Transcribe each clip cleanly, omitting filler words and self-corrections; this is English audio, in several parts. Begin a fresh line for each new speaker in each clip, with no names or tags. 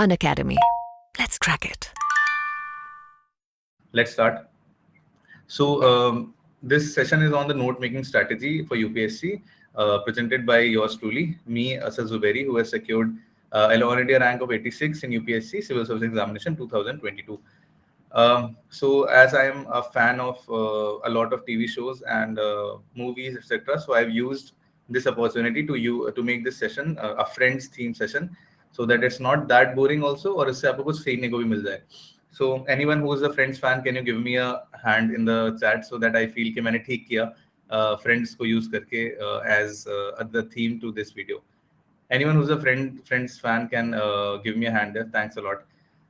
Unacademy. Let's crack it.
Let's start. So this session is on the note-making strategy for UPSC, presented by yours truly, me, Asad Zuberi, who has secured All India rank of 86 in UPSC Civil Service Examination 2022. So as I am a fan of a lot of TV shows and movies, etc., so I've used this opportunity to make this session a friends theme session, so that it's not that boring also, और इससे आपको कुछ सीखने को भी मिल जाए. So anyone who is a Friends fan, can you give me a hand in the chat so that I feel कि मैंने ठीक किया Friends को use करके as the theme to this video. Anyone who's a Friends fan can give me a hand there. Thanks a lot.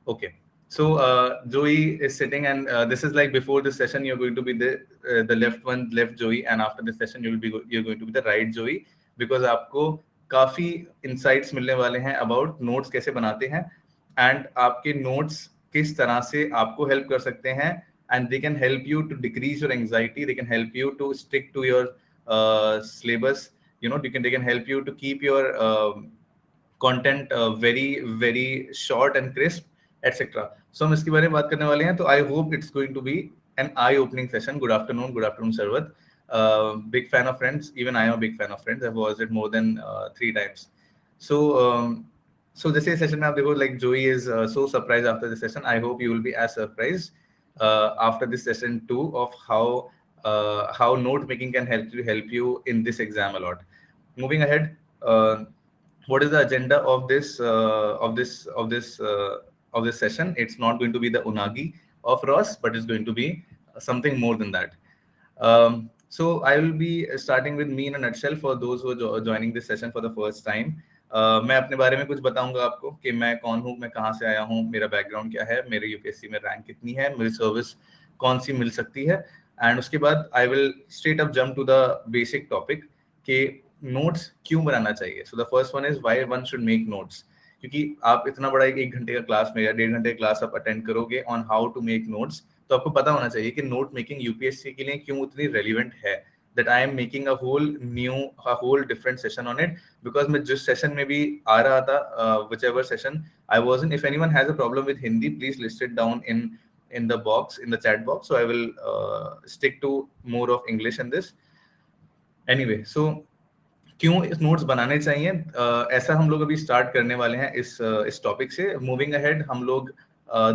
Okay. So Joey is sitting, and this is like before this session, you're going to be the left Joey, and after this session, you're going to be the right Joey, because आपको काफी insights मिलने वाले हैं about notes कैसे बनाते हैं, and आपके notes किस तरह से आपको help कर सकते हैं, and they can help you to decrease your anxiety. They can help you to stick to your syllabus. You know, they can help you to keep your content very short and crisp, etc. So हम इसके बारे में बात करने वाले हैं. तो I hope it's going to be an eye-opening session. Good afternoon, Sarvat. Big fan of Friends. Even I am a big fan of Friends. I've watched it more than 3 times. So this session में आप देखो, like Joey is so surprised after this session. I hope you will be as surprised after this session too, of how note making can help you in this exam a lot. Moving ahead, what is the agenda of this session? It's not going to be the unagi of Ross, but it's going to be something more than that. So I will be starting with me in a nutshell for those who are joining this session for the first time. मैं अपने बारे में कुछ बताऊंगा आपको कि मैं कौन हूँ, मैं कहाँ से आया हूँ, मेरा बैकग्राउंड क्या है, मेरे यूपीएससी में रैंक कितनी है, मेरी सर्विस कौन सी मिल सकती है, एंड उसके बाद I will straight up jump to the basic topic कि नोट्स क्यों बनाना चाहिए. So the first one is why one should make notes. क्योंकि आप इतना बड़ा एक घंटे का क्लास में या 1.5 घंटे का क्लास आप अटेंड करोगे on how to make notes, तो आपको पता होना चाहिए कि नोट मेकिंग यूपीएससी के लिए क्यों उतनी रेलिवेंट है. that I am making a whole different session on it, because मैं जिस session में भी आ रहा था, whichever session I was in, if anyone has a problem with Hindi, please list it down in the box, in the chat box, so I will stick to more of English in this. Anyway, so क्यों इस notes बनाने चाहिए, ऐसा हम लोग अभी start करने वाले हैं इस टॉपिक से. मूविंग अहेड हम लोग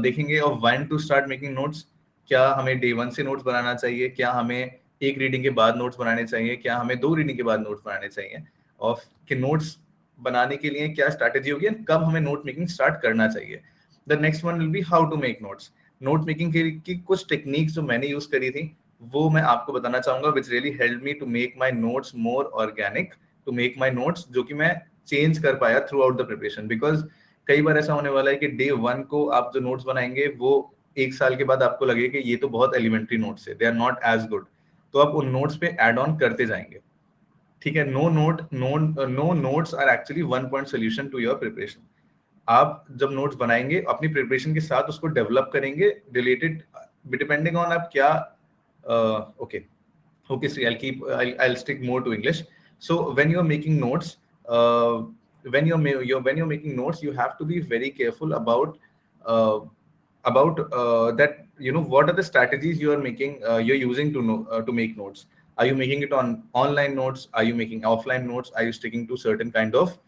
देखेंगे of when to start making notes. क्या हमें डे 1 से नोट्स बनाना चाहिए, क्या हमें एक रीडिंग के बाद नोट्स बनाने चाहिए, क्या हमें 2 रीडिंग के बाद नोट्स बनाने चाहिए, और कि नोट्स बनाने के लिए क्या स्ट्रैटेजी होगी, कब हमें नोट मेकिंग स्टार्ट करना चाहिए. The next one will be how to make notes. Note making की कुछ टेक्निक्स जो मैंने यूज करी थी वो मैं आपको बताना चाहूंगा, which really help me to make my notes more organic, to make my notes, जो कि मैं चेंज कर पाया throughout the preparation. Because कई बार ऐसा होने वाला है कि डे 1 को आप जो नोट्स बनाएंगे वो 1 साल के बाद आपको लगे कि ये तो बहुत एलिमेंट्री नोट्स है, they are not as good, तो आप उन नोट्स पे ऐड ऑन करते जाएंगे. ठीक है. No notes are actually 1 point solution to your preparation. आप जब नोट्स बनाएंगे अपनी प्रिपरेशन के साथ उसको डेवलप करेंगे रिलेटेड, डिपेंडिंग ऑन आप क्या. Okay, I'll stick more to English. So when you're making notes, when you're making notes, you have to be very careful about that, you know, what are the strategies you're using to make notes. Are you making it on online notes? Are you making offline notes? Are you sticking to certain kind of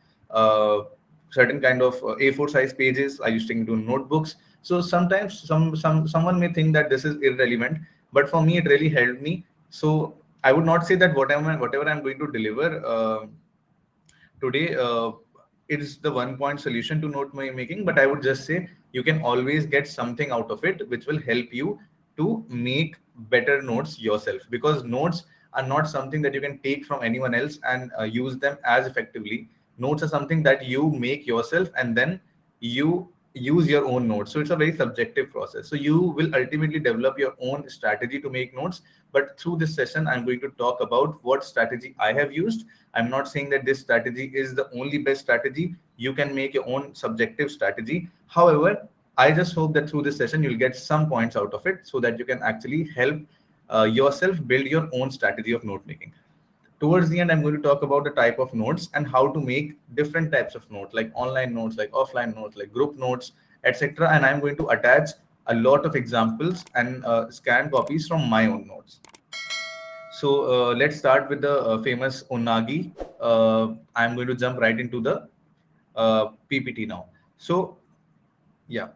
A4 size pages? Are you sticking to notebooks? So sometimes someone may think that this is irrelevant, but for me it really helped me. So I would not say that whatever I'm going to deliver today is the 1 point solution to note making, but I would just say you can always get something out of it which will help you to make better notes yourself, because notes are not something that you can take from anyone else and use them as effectively. Notes are something that you make yourself and then you use your own notes. So it's a very subjective process. So you will ultimately develop your own strategy to make notes. But through this session, I'm going to talk about what strategy I have used. I'm not saying that this strategy is the only best strategy. You can make your own subjective strategy. However, I just hope that through this session, you'll get some points out of it so that you can actually help yourself build your own strategy of note making. Towards the end, I'm going to talk about the type of notes and how to make different types of notes, like online notes, like offline notes, like group notes, etc. And I'm going to attach a lot of examples and scanned copies from my own notes. So let's start with the famous Unagi. I'm going to jump right into the PPT now. So yeah.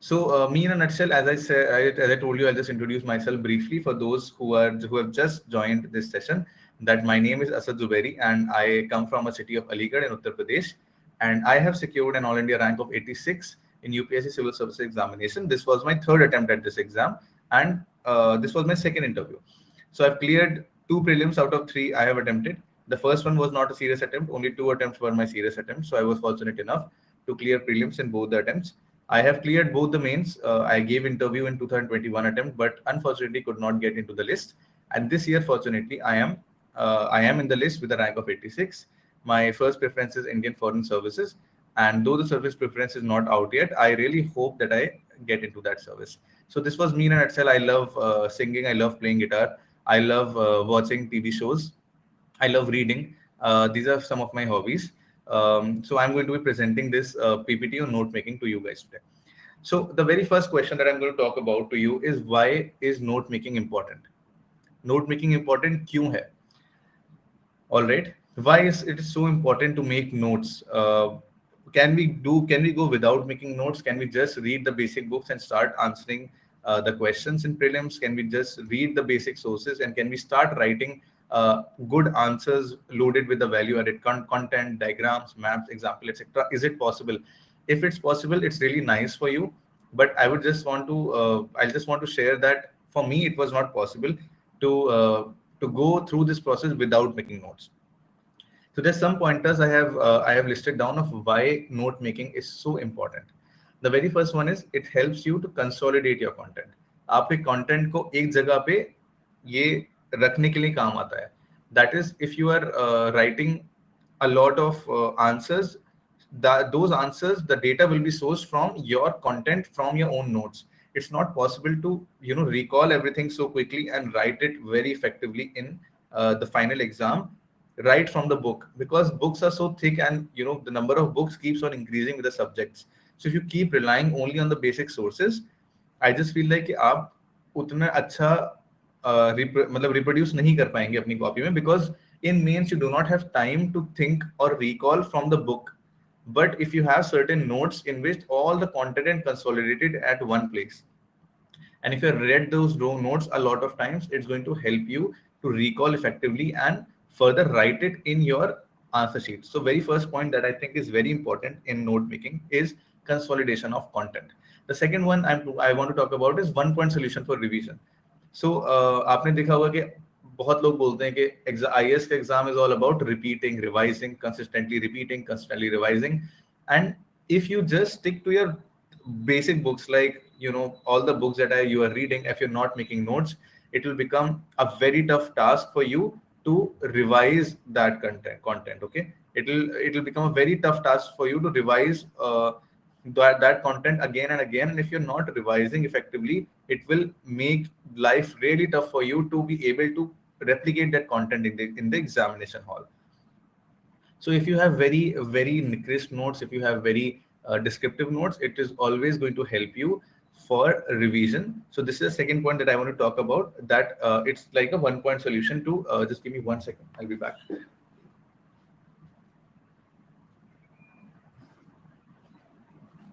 So me in a nutshell, as I said, as I told you, I'll just introduce myself briefly for those who have just joined this session. That my name is Asad Zuberi, and I come from a city of Aligarh in Uttar Pradesh, and I have secured an All India rank of 86 in UPSC Civil Services examination. This was my third attempt at this exam, and this was my second interview. So I've cleared two prelims out of three I have attempted. The first one was not a serious attempt; only two attempts were my serious attempts. So I was fortunate enough to clear prelims in both the attempts. I have cleared both the mains. I gave interview in 2021 attempt, but unfortunately could not get into the list. And this year, fortunately, I am in the list with a rank of 86. My first preference is Indian Foreign Services, and though the service preference is not out yet, I really hope that I get into that service. So this was me in a nutshell. I love singing. I love playing guitar. I love watching TV shows. I love reading. These are some of my hobbies. So I'm going to be presenting this PPT on note making to you guys today. So the very first question that I'm going to talk about to you is, why is note making important? Note making important क्यों है? All right. Why is it so important to make notes? Can we go without making notes? Can we just read the basic books and start answering the questions in prelims? Can we just read the basic sources, and can we start writing good answers loaded with the value added content, diagrams, maps, example, etc.? Is it possible? If it's possible, it's really nice for you. But I just want to share that for me, it was not possible to go through this process without making notes. So there's some pointers I have listed down of why note making is so important. The very first one is, it helps you to consolidate your content. आपके content को एक जगह पे ये रखने के लिए काम आता है. That is, if you are writing a lot of answers, those answers, the data will be sourced from your content, from your own notes. It's not possible to recall everything so quickly and write it very effectively in the final exam right from the book, because books are so thick, and the number of books keeps on increasing with the subjects. So if you keep relying only on the basic sources, I just feel like कि आप उतना अच्छा मतलब reproduce नहीं कर पाएंगे अपनी copy में, because in mains you do not have time to think or recall from the book. But if you have certain notes in which all the content consolidated at one place, and if you read those notes a lot of times, it's going to help you to recall effectively and further write it in your answer sheet. So very first point that I think is very important in note making is consolidation of content. The second one I want to talk about is 1 point solution for revision. So आपने देखा होगा कि बहुत लोग बोलते हैं कि IAS का exam is all about repeating, revising, consistently revising. And if you just stick to your basic books, like all the books that you are reading, if you're not making notes, it will become a very tough task for you to revise that content. Okay, it'll become a very tough task for you to revise that content again and again. And if you're not revising effectively, it will make life really tough for you to be able to replicate that content in the examination hall. So if you have very crisp notes, if you have very descriptive notes, it is always going to help you for revision. So this is the second point that I want to talk about, that it's like a 1 point solution to just give me 1 second, I'll be back.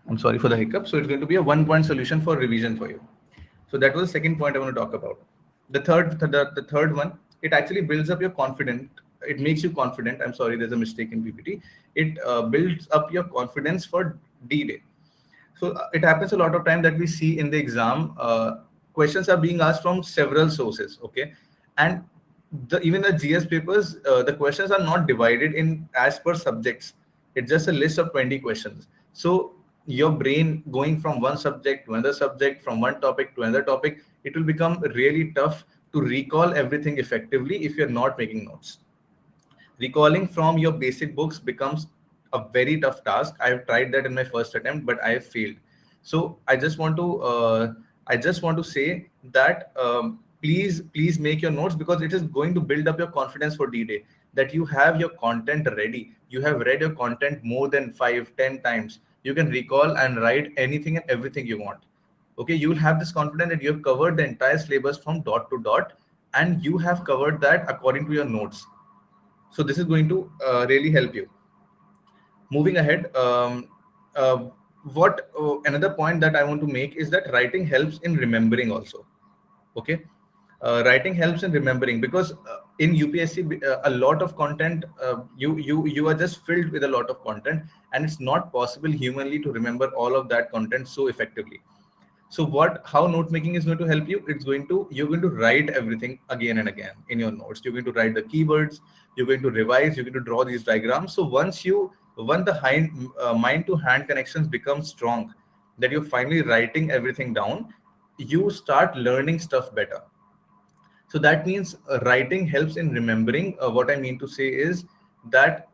I'm sorry for the hiccup. So it's going to be a 1 point solution for revision for you. So that was the second point I want to talk about. The third one, it actually builds up your confidence. It makes you confident. I'm sorry, there's a mistake in PPT. It builds up your confidence for D-Day. So it happens a lot of time that we see in the exam, questions are being asked from several sources. Okay, and even the GS papers, the questions are not divided in as per subjects. It's just a list of 20 questions. So your brain going from one subject to another subject, from one topic to another topic, it will become really tough to recall everything effectively if you're not making notes. Recalling from your basic books becomes a very tough task. I have tried that in my first attempt, but I have failed. So I just want to say that please make your notes, because it is going to build up your confidence for D-Day, that you have your content ready. You have read your content more than 5-10 times. You can recall and write anything and everything you want. Okay, you will have this confidence that you have covered the entire syllabus from dot to dot, and you have covered that according to your notes. So this is going to really help you. Moving ahead, what another point that I want to make is that writing helps in remembering also. Okay, writing helps in remembering, because in UPSC a lot of content, you are just filled with a lot of content, and it's not possible humanly to remember all of that content so effectively. So how note making is going to help you? You're going to write everything again and again in your notes. You're going to write the keywords. You're going to revise. You're going to draw these diagrams. So once the mind to hand connections become strong, that you're finally writing everything down, you start learning stuff better. So that means writing helps in remembering. What I mean to say is that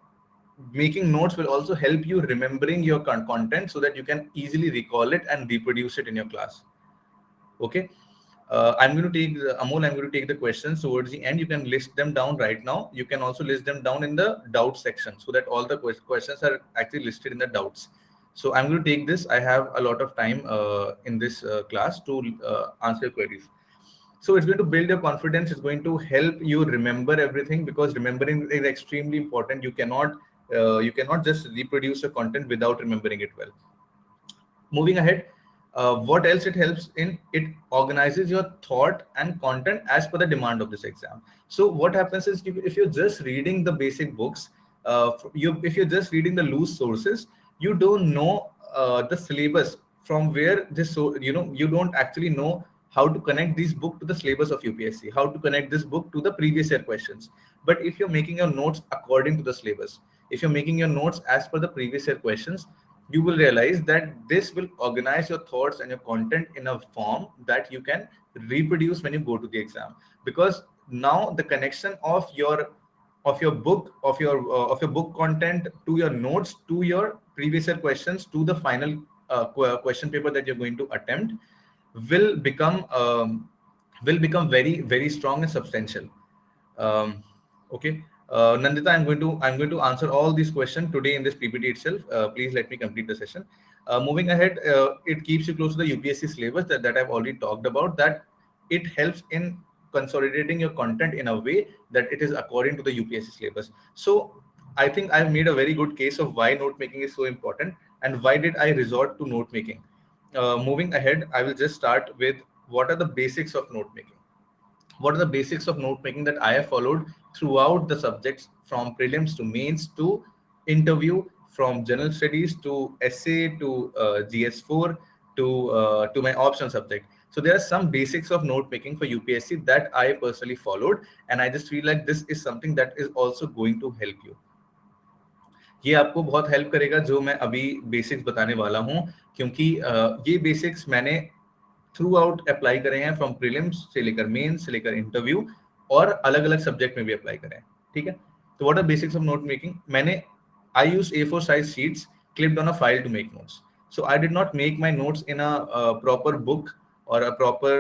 making notes will also help you remembering your content, so that you can easily recall it and reproduce it in your class. Okay. I'm going to take Amol. I'm going to take the questions towards the end. You can list them down right now. You can also list them down in the doubt section, so that all the questions are actually listed in the doubts. So I'm going to take this. I have a lot of time in this class to answer queries. So it's going to build your confidence. It's going to help you remember everything, because remembering is extremely important. You cannot just reproduce your content without remembering it well. Moving ahead, what else it helps in? It organizes your thought and content as per the demand of this exam. So what happens is, if you're just reading the basic books, if you're just reading the loose sources, you don't know the syllabus from where this, so you don't actually know how to connect this book to the syllabus of UPSC, how to connect this book to the previous year questions. But if you're making your notes according to the syllabus, if you're making your notes as per the previous year questions, you will realize that this will organize your thoughts and your content in a form that you can reproduce when you go to the exam. Because now the connection of your book content to your notes, to your previous year questions, to the final question paper that you're going to attempt, will become very very strong and substantial. Okay. Nandita, I'm going to answer all these questions today in this PPT itself. Please let me complete the session. Moving ahead, it keeps you close to the UPSC syllabus that I've already talked about. That it helps in consolidating your content in a way that it is according to the UPSC syllabus. So I think I've made a very good case of why note making is so important, and why did I resort to note making. Moving ahead, I will just start with what are the basics of note making. What are the basics of note making that I have followed throughout the subjects, from prelims to mains to interview, from general studies to essay to GS4 to my optional subject. So there are some basics of note making for UPSC that I personally followed, and I just feel like this is something that is also going to help you. ये आपको बहुत help करेगा जो मैं अभी basics बताने वाला हूं, क्योंकि ये बेसिक्स मैंने थ्रू आउट अप्लाई करे हैं, फ्रॉम प्रीलिम्स से लेकर मेंस से लेकर इंटरव्यू, और अलग अलग सब्जेक्ट में भी अप्लाई करें. ठीक है. तो what are basics of note making? मैंने I use A4 size sheets clipped on a file to make notes. So I did not make my notes in a proper book or a proper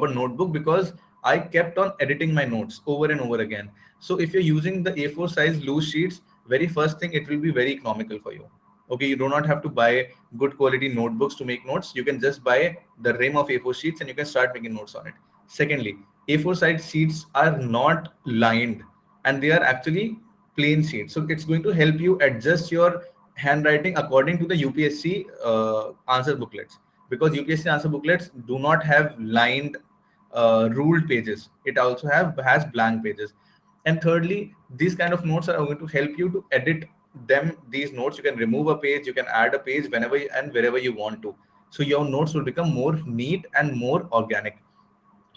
notebook, because I kept on editing my notes over and over again. So if you're using the A4 size loose sheets, very first thing, it will be very economical for you. Okay, you do not have to buy good quality notebooks to make notes. You can just buy the rim of A4 sheets and you can start making notes on it. Secondly, A4 size sheets are not lined, and they are actually plain sheets. So it's going to help you adjust your handwriting according to the UPSC answer booklets, because UPSC answer booklets do not have lined ruled pages. It also has blank pages. And thirdly, these kind of notes are going to help you to edit these notes. You can remove a page, you can add a page whenever and wherever you want to. So your notes will become more neat and more organic.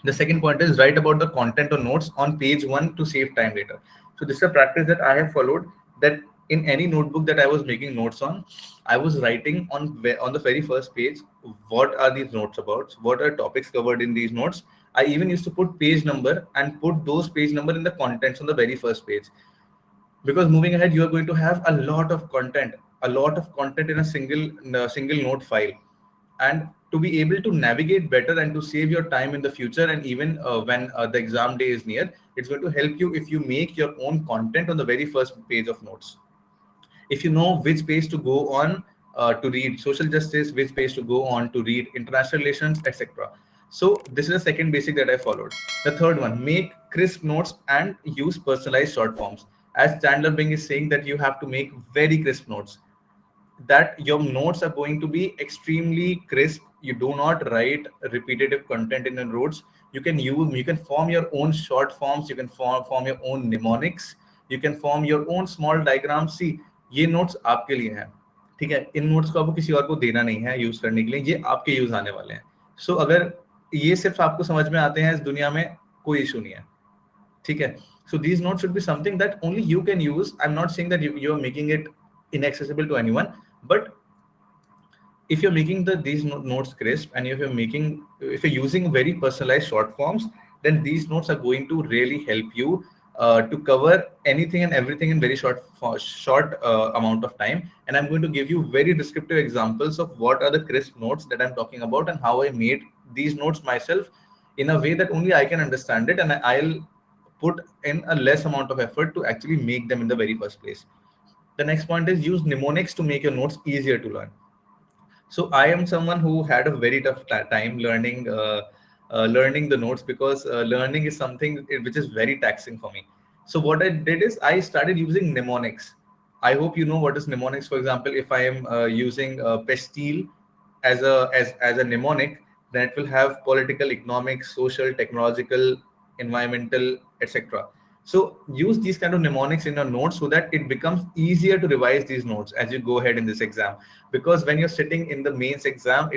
The second point is write about the content or notes on page 1 to save time later. So this is a practice that I have followed, that in any notebook that I was making notes on, I was writing on the very first page, what are these notes about? What are topics covered in these notes? I even used to put page number and put those page number in the contents on the very first page. Because moving ahead, you are going to have a lot of content in a single note file. and to be able to navigate better and to save your time in the future, and even when the exam day is near, it's going to help you if you make your own content on the very first page of notes. If you know which page to go on to read social justice, which page to go on to read international relations, etc. So this is the second basic that I followed. The third one, make crisp notes and use personalized short forms. As Chandler Bing is saying that you have to make very crisp notes, that your notes are going to be extremely crisp. You do not write repetitive content in your notes. You can form your own short forms, you can form your own mnemonics, you can form your own small diagrams. See, ये notes आपके लिए हैं, ठीक है? इन notes को आपको किसी और को देना नहीं है यूज करने के लिए, ये आपके यूज आने वाले हैं. सो अगर ये सिर्फ आपको समझ में आते हैं इस दुनिया में, कोई इशू नहीं है, ठीक है? So these notes should be something that only you can use. I'm not saying that you are making it inaccessible to anyone, but if you're making these notes crisp, and if you're using very personalized short forms, then these notes are going to really help you to cover anything and everything in very short amount of time. And I'm going to give you very descriptive examples of what are the crisp notes that I'm talking about and how I made these notes myself in a way that only I can understand it, and I'll put in a less amount of effort to actually make them in the very first place. The next point is use mnemonics to make your notes easier to learn. So I am someone who had a very tough time learning the notes, because learning is something which is very taxing for me. So what I did is I started using mnemonics. I hope you know what is mnemonics. For example, if I am using pastille as a mnemonic, then it will have political, economic, social, technological, environmental, etc. So use these kind of mnemonics in your notes so that it becomes easier to revise these notes as you go ahead in this exam. Because when you're sitting in the mains exam, to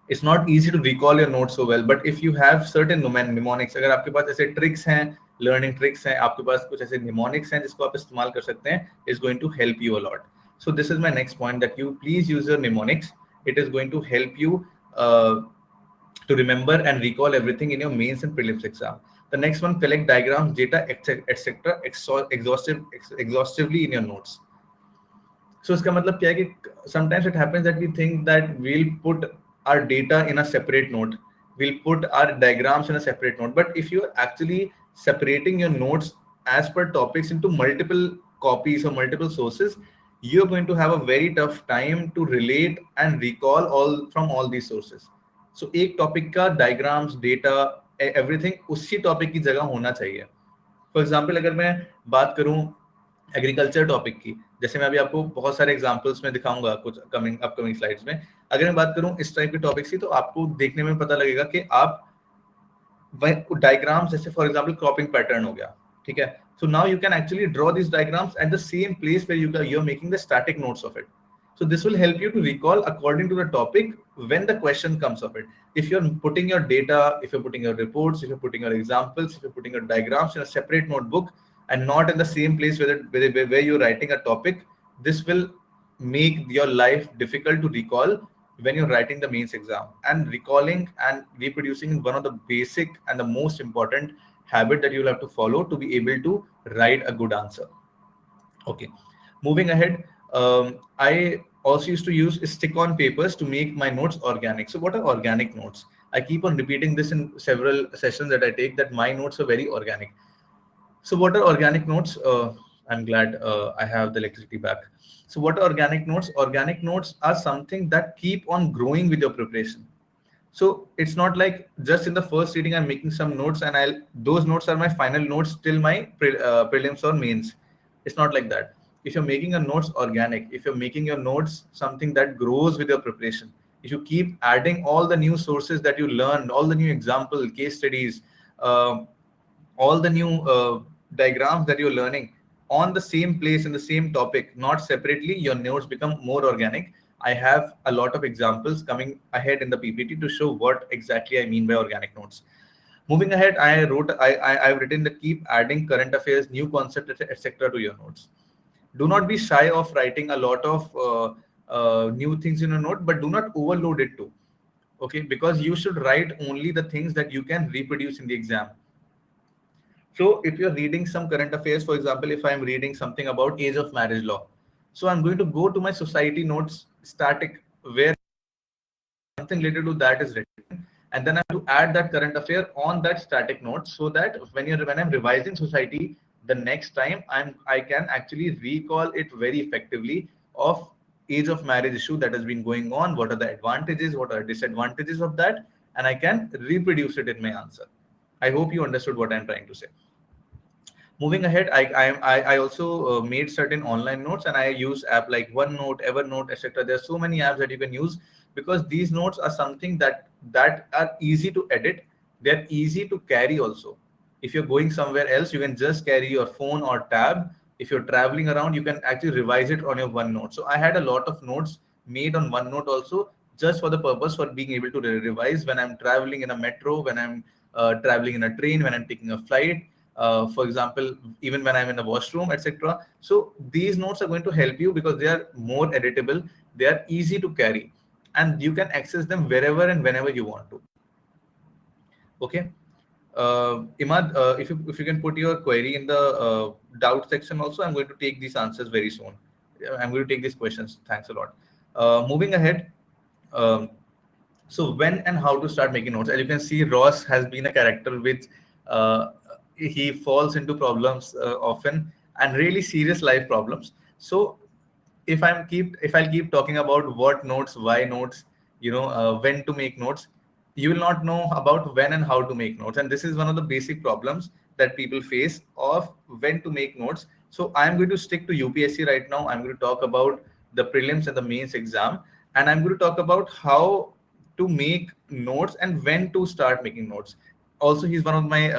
it's not easy to recall your notes so well. But if you have certain mnemonics, अगर आपके पास ऐसे tricks हैं, learning tricks हैं, आपके पास कुछ ऐसे mnemonics हैं जिसको आप इस्तेमाल कर सकते हैं, is going to help you a lot. So this is my next point, that you please use your mnemonics. It is going to help you to remember and recall everything in your mains and prelims exam. The next one, collect diagrams, data, etc. exhaustively in your notes. So इसका मतलब क्या है कि sometimes it happens that we think that we'll put our data in a separate note, we'll put our diagrams in a separate note. But if you're actually separating your notes as per topics into multiple copies or multiple sources, you're going to have a very tough time to relate and recall all these sources. So एक topic का diagrams, data, everything उसी topic की जगह होना चाहिए. For example अगर मैं बात करूं एग्रीकल्चर टॉपिक की, जैसे मैं अभी आपको बहुत सारे एग्जांपल्स में दिखाऊंगा कुछ अपकमिंग स्लाइड्स में, अगर मैं बात करूं इस टाइप के टॉपिक्स की, तो आपको देखने में पता लगेगा कि आप डायग्राम्स, जैसे फॉर एग्जांपल क्रॉपिंग पैटर्न हो गया, ठीक है? So now you can actually draw these diagrams at the same place where you're making the static notes of it. So this will help you to recall according to the topic when the question comes of it. If you're putting your data, if you're putting your reports, if you're putting your examples, if you're putting your diagrams in a separate notebook and not in the same place where you're writing a topic, this will make your life difficult to recall when you're writing the mains exam. And recalling and reproducing is one of the basic and the most important habit that you'll have to follow to be able to write a good answer. Okay, moving ahead, I also used to use stick-on papers to make my notes organic. So what are organic notes? I keep on repeating this in several sessions that I take, that my notes are very organic. So what are organic notes? I'm glad I have the electricity back. So what are organic notes? Organic notes are something that keep on growing with your preparation. So it's not like just in the first reading I'm making some notes and those notes are my final notes till my prelims or mains. It's not like that. If you're making your notes organic, if you're making your notes something that grows with your preparation, if you keep adding all the new sources that you learned, all the new example, case studies, uh, all the new diagrams that you're learning on the same place in the same topic, not separately, your notes become more organic. I have a lot of examples coming ahead in the PPT to show what exactly I mean by organic notes. Moving ahead, I've written that keep adding current affairs, new concepts, etc. to your notes. Do not be shy of writing a lot of new things in a note, but do not overload it too. Okay, because you should write only the things that you can reproduce in the exam. So if you're reading some current affairs, for example, if I'm reading something about age of marriage law, so I'm going to go to my society notes static where something related to that is written, and then I have to add that current affair on that static note, so that when I'm revising society the next time, I can actually recall it very effectively of age of marriage issue that has been going on, what are the advantages, what are disadvantages of that, and I can reproduce it in my answer. I hope you understood what I'm trying to say. Moving ahead, I also made certain online notes, and I use app like OneNote, Evernote, etc. There are so many apps that you can use, because these notes are something that are easy to edit. They're easy to carry also. If you're going somewhere else, you can just carry your phone or tab. If you're traveling around, you can actually revise it on your OneNote. So I had a lot of notes made on OneNote also, just for the purpose for being able to revise when I'm traveling in a metro, when I'm traveling in a train, when I'm taking a flight, for example, even when I'm in the washroom, etc. So these notes are going to help you because they are more editable, they are easy to carry, and you can access them wherever and whenever you want to. Okay. Imad, if you can put your query in the doubt section also, I'm going to take these answers very soon. I'm going to take these questions. Thanks a lot. Moving ahead. Um, so when and how to start making notes? As you can see, Ross has been a character which uh, he falls into problems often, and really serious life problems. So if I'll keep talking about what notes, why notes, when to make notes, you will not know about when and how to make notes. And this is one of the basic problems that people face of when to make notes. So I'm going to stick to UPSC right now. I'm going to talk about the prelims and the mains exam, and I'm going to talk about how to make notes and when to start making notes. Also, he's one of my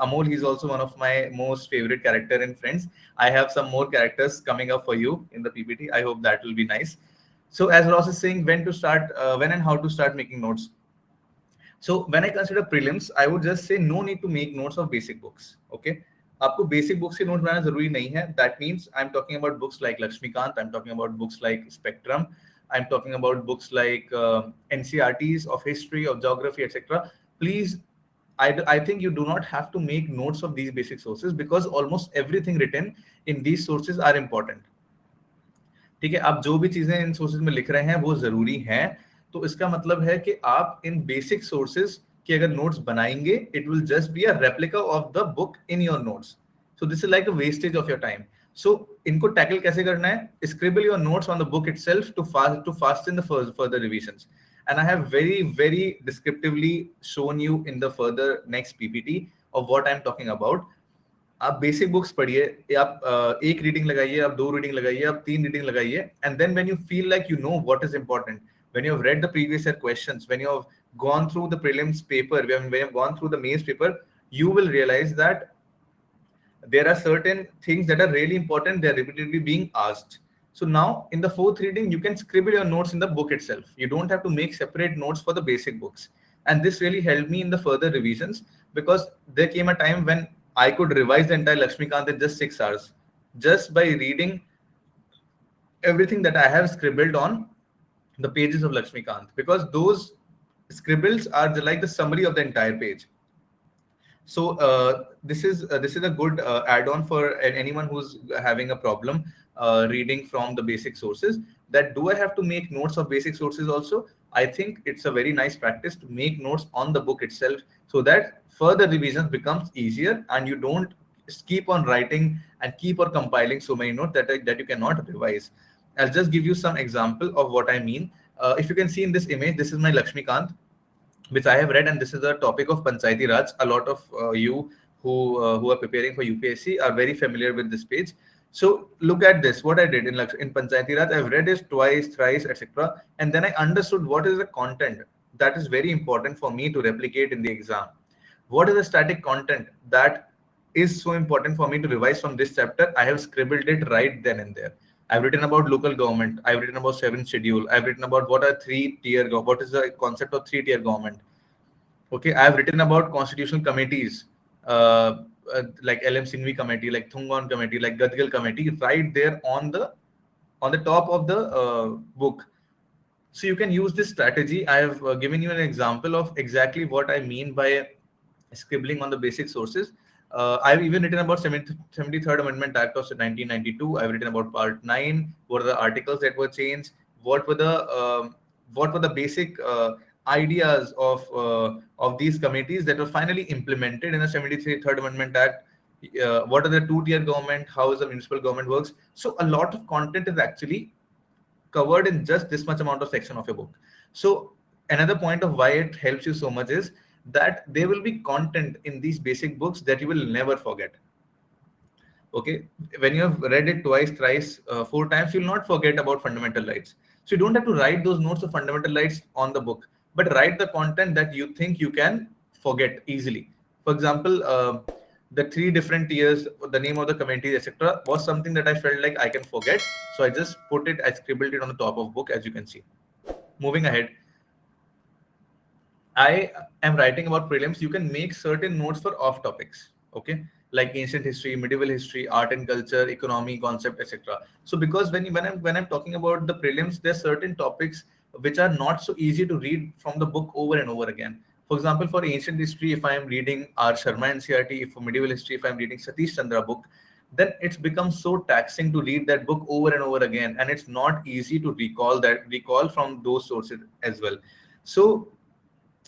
Amol. He's also one of my most favorite character in Friends. I have some more characters coming up for you in the PPT. I hope that will be nice. So, as Ross is saying, when and how to start making notes. So when I consider prelims, I would just say no need to make notes of basic books. Okay, आपको basic books के notes बनाना जरूरी नहीं है. That means I'm talking about books like Lakshmikant. I'm talking about books like Spectrum. I'm talking about books like NCRTs of history, of geography, etc. Please, I think you do not have to make notes of these basic sources, because almost everything written in these sources are important. ठीक है, आप जो भी चीजें इन sources में लिख रहे हैं वो जरूरी हैं, तो इसका मतलब है कि आप इन बेसिक सोर्सेज के अगर नोट्स बनाएंगे, it will just be a replica of the book in your notes. So this is like a wastage of your time. So इनको टैकल कैसे करना है? Scribble your notes on the book itself to fasten the further revisions. And I have very descriptively shown you in the further next PPT of what I'm talking about. आप basic books पढ़िए, आप एक reading लगाइए, आप दो reading लगाइए, आप तीन रीडिंग लगाइए, and then when you feel like you know what is important, when you have read the previous year questions, when you have gone through the prelims paper, when you have gone through the mains paper, you will realize that there are certain things that are really important. They are repeatedly being asked. So now in the fourth reading, you can scribble your notes in the book itself. You don't have to make separate notes for the basic books. And this really helped me in the further revisions, because there came a time when I could revise the entire Lakshmikant in just 6 hours, just by reading everything that I have scribbled on the pages of Lakshmikant, because those scribbles are like the summary of the entire page. So this is a good add-on for anyone who's having a problem reading from the basic sources. That do I have to make notes of basic sources also? I think it's a very nice practice to make notes on the book itself, so that further revisions becomes easier, and you don't keep on writing and keep on compiling so many notes that you cannot revise. I'll just give you some example of what I mean. If you can see in this image, this is my Lakshmikant, which I have read, and this is the topic of Panchayati Raj. A lot of you who are preparing for UPSC are very familiar with this page. So look at this. What I did in Panchayati Raj, I've read it twice, thrice, etc., and then I understood what is the content that is very important for me to replicate in the exam. What is the static content that is so important for me to revise from this chapter? I have scribbled it right then and there. I've written about local government. I've written about seventh schedule. I've written about what are what is the concept of three-tier government. Okay, I've written about constitutional committees, like LM Singhvi committee, like Thungon committee, like Gadgil committee, right there on the top of the book. So you can use this strategy. I have given you an example of exactly what I mean by scribbling on the basic sources. I've even written about 73rd Amendment Act of 1992. I've written about Part 9, what are the articles that were changed, what were the basic ideas of these committees that were finally implemented in the 73 Third Amendment Act. What are the two-tier government? How is the municipal government works? So a lot of content is actually covered in just this much amount of section of your book. So another point of why it helps you so much is that there will be content in these basic books that you will never forget. Okay, when you have read it twice, thrice, four times, you'll not forget about fundamental rights. So you don't have to write those notes of fundamental rights on the book, but write the content that you think you can forget easily. For example, the three different tiers, the name of the committees, etc., was something that I felt like I can forget. So I just put it, I scribbled it on the top of book, as you can see. Moving ahead, I am writing about prelims. You can make certain notes for off topics, okay, like ancient history, medieval history, art and culture, economy, concept, etc. So because when I'm talking about the prelims, there are certain topics which are not so easy to read from the book over and over again. For example, for ancient history, if I am reading R. Sharma NCERT, if for medieval history, if I'm reading Satish Chandra book, then it's become so taxing to read that book over and over again, and it's not easy to recall from those sources as well. So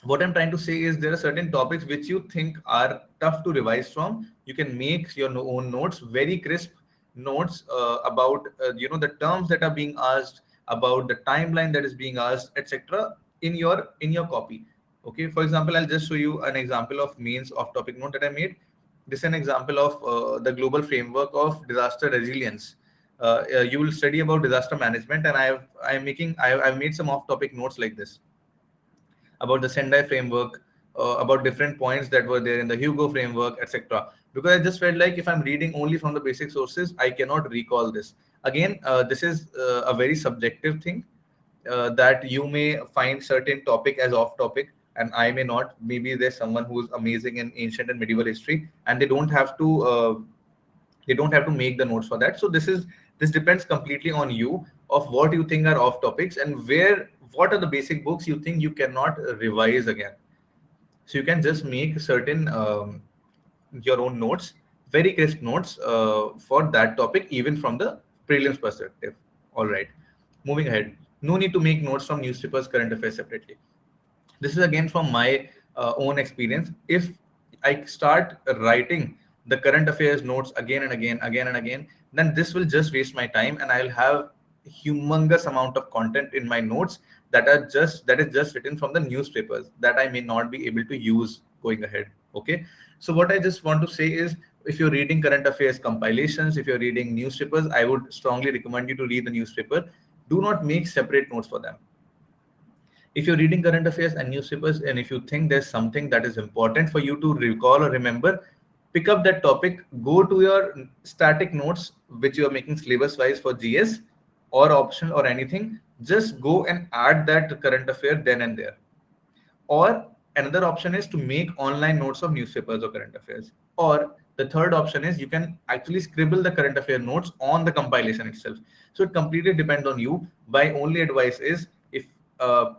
what I'm trying to say is there are certain topics which you think are tough to revise from. You can make your own notes, very crisp notes about the terms that are being asked, about the timeline that is being asked, etc. in your copy. Okay, for example, I'll just show you an example of mains off topic note that I made. This is an example of the global framework of disaster resilience. You will study about disaster management, and I've made some off topic notes like this about the Sendai framework, about different points that were there in the Hugo framework, etc. Because I just felt like if I'm reading only from the basic sources, I cannot recall this. Again, this is a very subjective thing, that you may find certain topic as off topic and I may not. Maybe there's someone who's amazing in ancient and medieval history and they don't have to make the notes for that. So this depends completely on you of what you think are off topics and what are the basic books you think you cannot revise again. So you can just make certain your own notes, very crisp notes for that topic, even from the prelims perspective. All right, moving ahead. No need to make notes from newspapers, current affairs separately. This is again from my own experience. If I start writing the current affairs notes again and again, then this will just waste my time and I'll have humongous amount of content in my notes that is just written from the newspapers that I may not be able to use going ahead. Okay, so what I just want to say is, if you're reading current affairs compilations, if you're reading newspapers, I would strongly recommend you to read the newspaper. Do not make separate notes for them. If you're reading current affairs and newspapers, and if you think there's something that is important for you to recall or remember, pick up that topic, go to your static notes which you are making syllabus wise for GS or optional or anything. Just go and add that current affair then and there. Or another option is to make online notes of newspapers or current affairs. Or the third option is you can actually scribble the current affair notes on the compilation itself. So it completely depends on you. My only advice is, if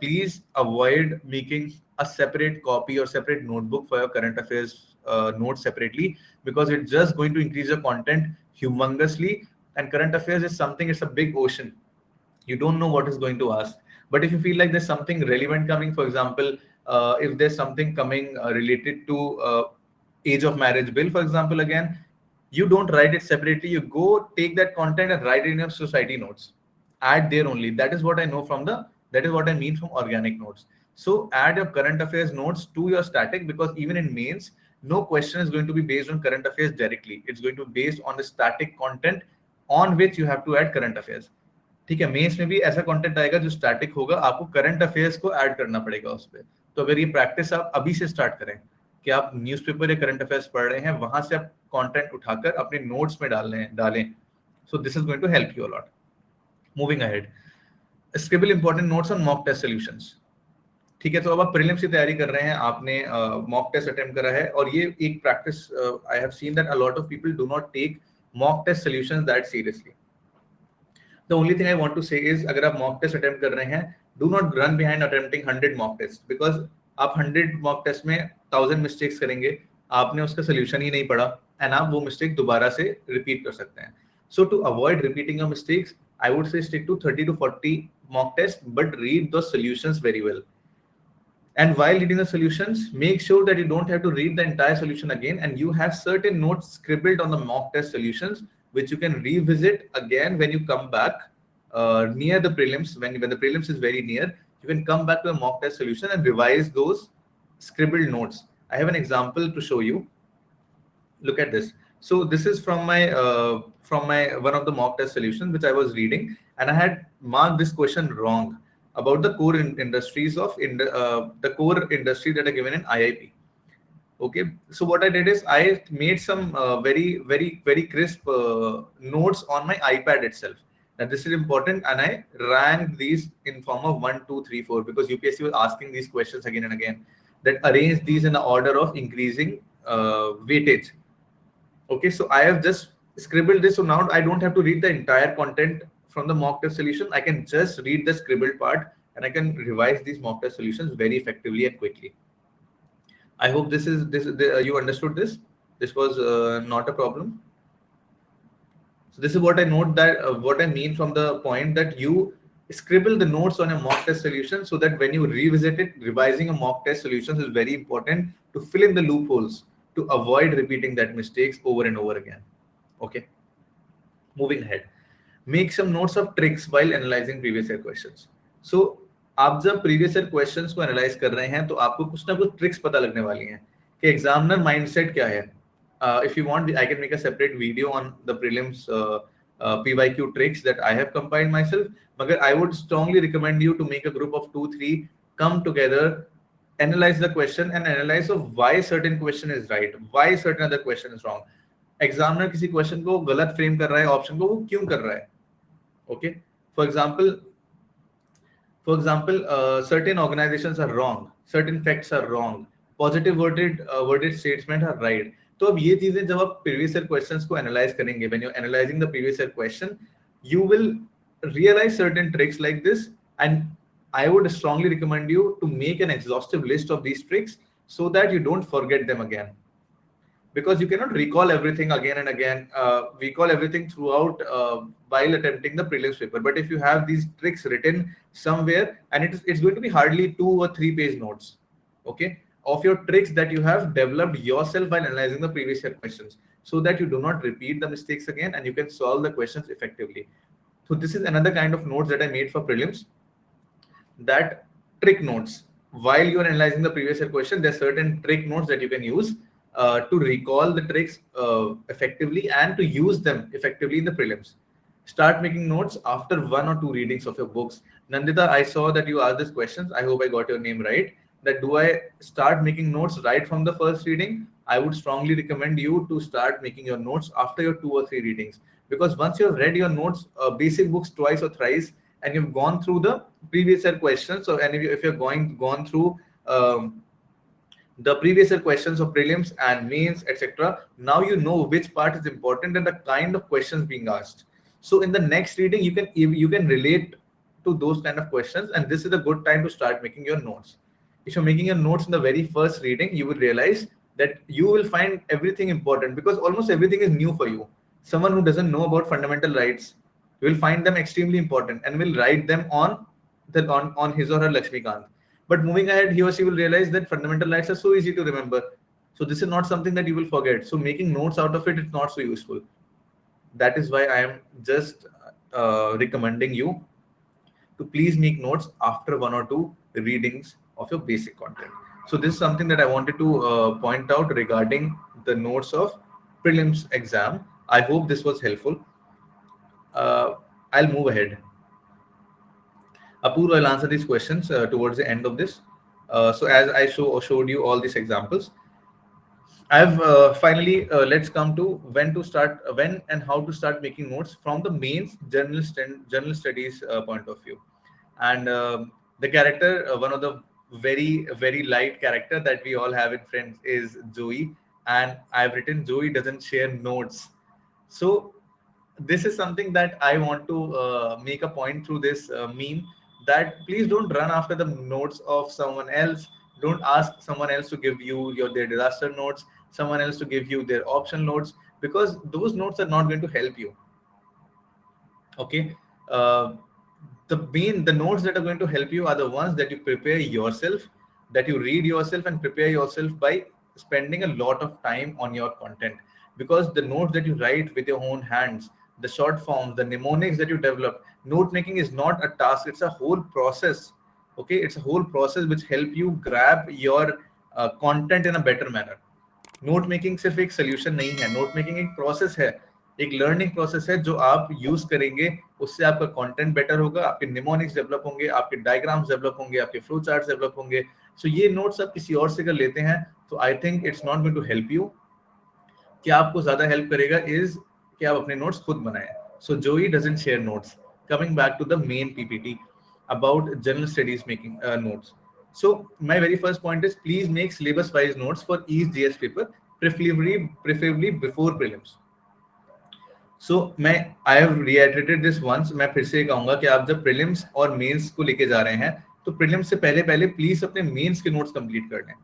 please avoid making a separate copy or separate notebook for your current affairs notes separately, because it's just going to increase your content humongously. And current affairs is something, it's a big ocean. You don't know what is going to ask. But if you feel like there's something relevant coming, for example, if there's something coming related to age of marriage bill, for example, again, you don't write it separately. You go take that content and write it in your society notes, add there only. That is what I mean from organic notes. So add your current affairs notes to your static, because even in mains, no question is going to be based on current affairs directly. It's going to be based on the static content on which you have to add current affairs. ठीक है, mains में भी ऐसा content आएगा जो static होगा, आपको current affairs को ऐड करना पड़ेगा उस पर. तो अगर ये प्रैक्टिस आप अभी से स्टार्ट करें कि आप न्यूज़पेपर या करंट अफेयर्स पढ़ रहे हैं, वहां से आप कंटेंट उठाकर अपने नोट्स में डालें. So this is going to help you a lot. Moving ahead, scribble important notes on mock test solutions. ठीक है, तो अब आप प्रीलिम्स की तैयारी कर रहे हैं, आपने मॉक टेस्ट अटेम्प्ट करा है, और ये एक practice I have seen that a lot of people do not take mock test solutions that seriously. The only thing I want to say is, अगर आप mock test attempt कर रहे हैं, do not run behind attempting 100 mock tests, because आप 100 mock test में 1000 mistakes करेंगे, आपने उसका solution ही नहीं पढ़ा, and आप वो mistake दोबारा से repeat कर सकते हैं. So to avoid repeating your mistakes, I would say stick to 30 to 40 mock tests, but read those solutions very well. And while reading the solutions, make sure that you don't have to read the entire solution again, and you have certain notes scribbled on the mock test solutions, which you can revisit again when you come back near the prelims. When the prelims is very near, you can come back to the mock test solution and revise those scribbled notes. I have an example to show you. Look at this. So this is from my one of the mock test solutions which I was reading, and I had marked this question wrong about the core industries of the core industry that are given in IIP. Okay, so what I did is I made some very crisp notes on my iPad itself. Now this is important, and I ranked these in form of 1, 2, 3, 4 because UPSC was asking these questions again and again. That arrange these in the order of increasing weightage. Okay, so I have just scribbled this, so now I don't have to read the entire content from the mock test solution. I can just read the scribbled part, and I can revise these mock test solutions very effectively and quickly. I hope you understood this. This was not a problem. So this is what I note that what I mean from the point that you scribble the notes on a mock test solution, so that when you revisit it, revising a mock test solutions is very important to fill in the loopholes, to avoid repeating that mistakes over and over again. Okay, moving ahead. Make some notes of tricks while analyzing previous year questions. So आप जब previous year questions को analyze कर रहे हैं तो आपको कुछ ना कुछ tricks पता लगने वाली हैं कि examiner mindset क्या है. If you want, I can make a separate video on the prelims PYQ tricks that I have compiled myself. But I would strongly recommend you to make a group of 2, 3, come together, analyze the question and analyze of why certain question is right, why certain other question is wrong. Examiner किसी question को गलत frame कर रहा है, option को वो क्यों कर रहा है. Okay, for example, certain organizations are wrong, certain facts are wrong, positive worded statements are right. तो अब ये चीजें जब आप previous year questions को analyze करेंगे, when you're analyzing the previous year question, you will realize certain tricks like this, and I would strongly recommend you to make an exhaustive list of these tricks so that you don't forget them again. Because you cannot recall everything again and again, recall everything throughout while attempting the prelims paper. But if you have these tricks written somewhere, and it's going to be hardly 2 or 3 page notes, okay, of your tricks that you have developed yourself while analyzing the previous year questions, so that you do not repeat the mistakes again and you can solve the questions effectively. So this is another kind of notes that I made for prelims, that trick notes. While you are analyzing the previous year question, there are certain trick notes that you can use to recall the tricks effectively and to use them effectively in the prelims. Start making notes after 1 or 2 readings of your books. Nandita, I saw that you asked this questions. I hope I got your name right. That do I start making notes right from the first reading? I would strongly recommend you to start making your notes after your 2 or 3 readings, because once you have read your notes, basic books twice or thrice, and you've gone through the previous year questions, so and if you're gone through the previous year questions of prelims and mains, etc. Now you know which part is important and the kind of questions being asked. So in the next reading, you can relate to those kind of questions, and this is a good time to start making your notes. If you're making your notes in the very first reading, you will realize that you will find everything important, because almost everything is new for you. Someone who doesn't know about fundamental rights, you will find them extremely important and will write them on his or her Lakshmikant. But moving ahead, he or she will realize that fundamental rights are so easy to remember. So this is not something that you will forget. So making notes out of it is not so useful. That is why I am just recommending you to please make notes after 1 or 2 readings of your basic content. So this is something that I wanted to point out regarding the notes of prelims exam. I hope this was helpful. I'll move ahead. Apurva will answer these questions towards the end of this. So as I showed you all these examples, I've finally let's come to when and how to start making notes from the mains general studies point of view. And the character, one of the very light character that we all have in Friends is Joey, and I've written Joey doesn't share notes. So this is something that I want to make a point through this meme, that please don't run after the notes of someone else. Don't ask someone else to give you their disaster notes, someone else to give you their option notes, because those notes are not going to help you. Okay. uh, the notes that are going to help you are the ones that you prepare yourself, that you read yourself and prepare yourself by spending a lot of time on your content. Because the notes that you write with your own hands, the short forms, the mnemonics that you develop, note making is not a task, it's a whole process. Okay, it's a whole process which help you grab your content in a better manner. Note making सिर्फ एक solution नहीं है, note making एक process है, एक learning process है जो आप यूज करेंगे, उससे आपका कंटेंट बेटर होगा, आपके निमोनिक्स डेवलप होंगे, आपके डायग्राम्स डेवलप होंगे, आपके फ्लो चार्ट्स डेवलप होंगे. सो ये नोट्स आप किसी और से अगर लेते हैं तो I think it's not going to help you. क्या आपको ज्यादा हेल्प करेगा इज कि आप अपने नोट्स खुद बनाएं. So Joey doesn't share notes. Coming back to the main PPT about general studies making notes. So my very first point is please make syllabus wise notes for each GS paper, preferably before prelims. So मैं I have reiterated this once. मैं फिर से कहूंगा कि आप जब prelims और mains को लेके जा रहे हैं तो prelims से पहले पहले please अपने mains के notes complete कर लें.